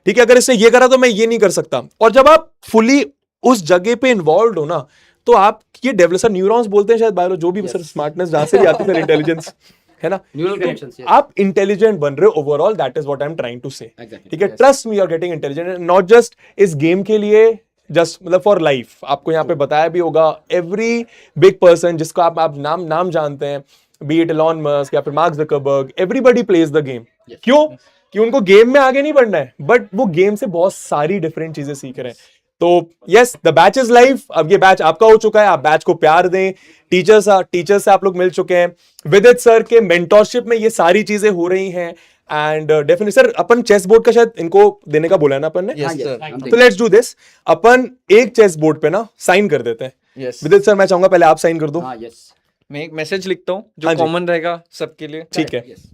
ठीक है, अगर इसने ये करा तो मैं ये नहीं कर सकता। और जब आप फुली उस जगह पे इन्वॉल्व हो ना, तो आप ये डेवलप, सर न्यूरॉन्स बोलते हैं शायद बायो, जो भी सर स्मार्टनेस जहां से भी आती है सर, इंटेलिजेंस है ना, न्यूरल तो कनेक्शंस। आप इंटेलिजेंट बन रहे हो overall, that is what I am trying to say, Exactly. ठीक है। Trust me, you are getting intelligent, not just इस गेम के लिए, जस्ट मतलब फॉर लाइफ। आपको यहाँ पे बताया भी होगा, एवरी बिग पर्सन जिसको आप नाम जानते हैं, बी इट एलॉन मस्क या फिर mark Zuckerberg, everybody plays the game. क्यों? कि उनको गेम में आगे नहीं बढ़ना है, बट वो गेम से बहुत सारी डिफरेंट चीजें सीख रहे हैं। तो yes, the batch is live. अब ये बैच आपका हो चुका है, आप बैच को प्यार दें। टीचर्स से आप लोग मिल चुके हैं, विदित सर के मेंटोरशिप में ये सारी चीजें हो रही हैं। एंड डेफिनेटली सर, अपन चेस बोर्ड का शायद इनको देने का बोला है ना अपन ने, Yes, sir. तो लेट्स डू दिस। अपन एक चेस बोर्ड पे ना साइन कर देते हैं। Yes. विदित सर, मैं चाहूंगा पहले आप साइन कर दो। हाँ, यस, मैं एक मैसेज लिखता हूँ जो हाँ जी। कॉमन रहेगा सबके लिए। ठीक है, यस,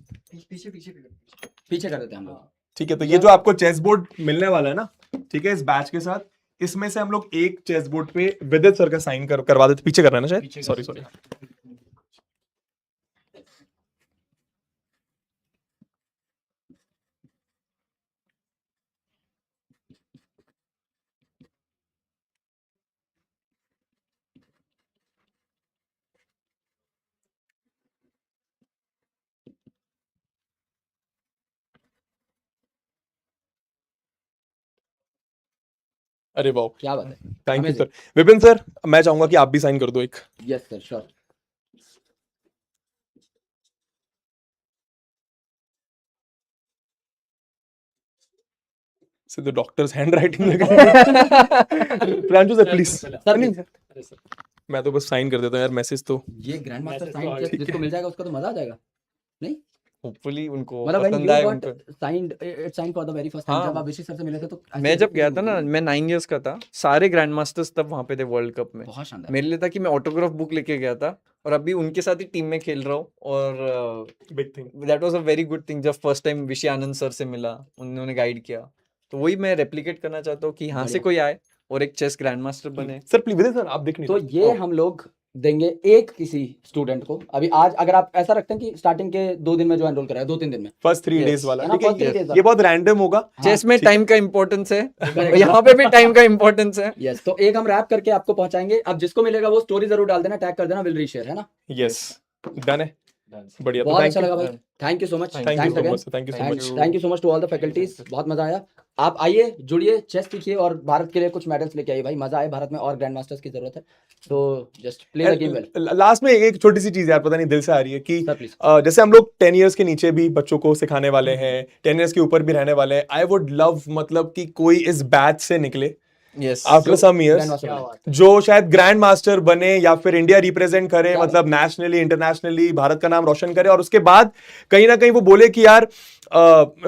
पीछे कर देते हैं हम लोग। ठीक है। तो ये जो आपको चेस बोर्ड मिलने वाला है ना, ठीक है, इस बैच के साथ, इसमें से हम लोग एक चेस बोर्ड पे विदित सर का साइन करवा देते। पीछे करना है ना शायद, सॉरी। अरे वाह, क्या बात है, thank you sir. Vipin sir, मैं चाहूंगा कि आप भी साइन कर दो एक। Yes sir, sure. The doctors hand writing लग रही है। Pranshu sir please. सर, नहीं सर, मैं तो बस साइन कर देता हूँ यार, मैसेज तो। ये ग्रैंड मास्टर साइन चेस जिसको मिल जाएगा उसका तो मजा आ जाएगा, नहीं? होपफुली उनको मतलब पसंद आए व्हेन यू उनको। Got signed, it sign for the very first time, हाँ। जब आप ऋषि सर से मिले थे तो मैं जब गया था ना, मैं 9 इयर्स का था, सारे ग्रैंड मास्टर्स तब वहां पे थे वर्ल्ड कप में। बहुत शानदार। मेरे लिए था कि मैं ऑटोग्राफ बुक लेके गया था, और अभी उनके साथ ही टीम में खेल रहा हूँ। और big thing. That was a very good thing. जब फर्स्ट टाइम विषय आनंद सर से मिला, उन्होंने गाइड किया, तो वही मैं रेप्लिकेट करना चाहता हूँ कि यहाँ से बढ़िया। कोई आए और एक चेस ग्रैंड मास्टर बने। सर प्लीज, विदित सर आप देख नहीं तो सकते। ये हम लोग देंगे एक किसी स्टूडेंट को अभी आज, अगर आप ऐसा रखते हैं कि स्टार्टिंग के 2 दिन में जो एनरोल कराया, 2-3 दिन में, फर्स्ट 3 Yes. डेज वाला, है ना, ठीक है, first 3 days ये बहुत रैंडम होगा। चेस में ठीक टाइम का इम्पोर्टेंस है, यहाँ पे भी टाइम का इम्पोर्टेंस है। यस। तो एक हम रैप करके आपको पहुंचाएंगे। अब जिसको मिलेगा वो स्टोरी जरूर डाल देना, टैग कर देना, विल रीशेयर, है ना? यस, डन है, बढ़िया। तो बहुत thank अच्छा you. लगा भाई, thank you so much. Thank you so much, thank you so much. Thank you so much to all the faculties, बहुत मजा आया। आप आइए, जुड़िए, चेस सीखिए और भारत के लिए कुछ मेडल्स लेके आइए भाई, मजा आए। भारत में और ग्रैंड मास्टर्स की जरूरत है, तो just play the game well. Last में एक छोटी सी चीज यार, पता नहीं दिल से आ रही है कि सर प्लीज। जैसे हम लोग 10 इयर्स के नीचे भी बच्चों को सिखाने वाले हैं, 10 इयर्स के ऊपर भी रहने वाले हैं। आई वुड लव, मतलब कि कोई इस बैच से निकले यस, आफ्टर सम इयर्स, जो शायद ग्रैंड मास्टर बने या फिर इंडिया रिप्रेजेंट करे, मतलब नेशनली इंटरनेशनली भारत का नाम रोशन करे, और उसके बाद कहीं ना कहीं वो बोले कि यार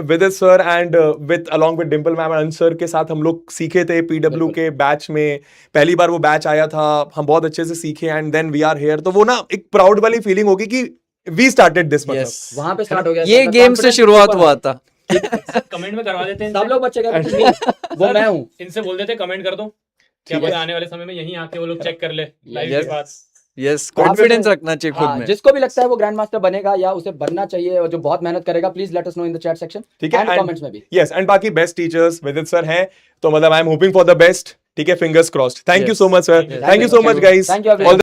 विदित sir and with along with Dimple ma'am and sir के साथ हम लोग सीखे थे पीडब्ल्यू के बैच में, पहली बार वो बैच आया था, हम बहुत अच्छे से सीखे and then we are here. तो वो ना एक प्राउड वाली फीलिंग होगी कि वी स्टार्टेड दिस, मतलब यस, वहां पे स्टार्ट हो गया, ये गेम से शुरुआत हुआ था। कमेंट में करवा देते हैं सब लोग बच्चे का वो मैं हूँ। इनसे बोल देते कमेंट कर दो, क्या पता आने वाले समय में यहीं आके वो लोग चेक कर ले लाइव Yes. के बाद। यस, कॉन्फिडेंस रखना चाहिए खुद हाँ, में। जिसको भी लगता है वो ग्रैंड मास्टर बनेगा या उसे बनना चाहिए और जो बहुत मेहनत करेगा, please let us know in the chat section ठीक है, एंड and- कमेंट्स में भी। यस, एंड बाकी बेस्ट टीचर्स विदित सर हैं, तो मतलब I am hoping for the best, ठीक है, fingers crossed. Thank you Yes. So much sir, Yes. Thank you so much guys. Thank you everyone.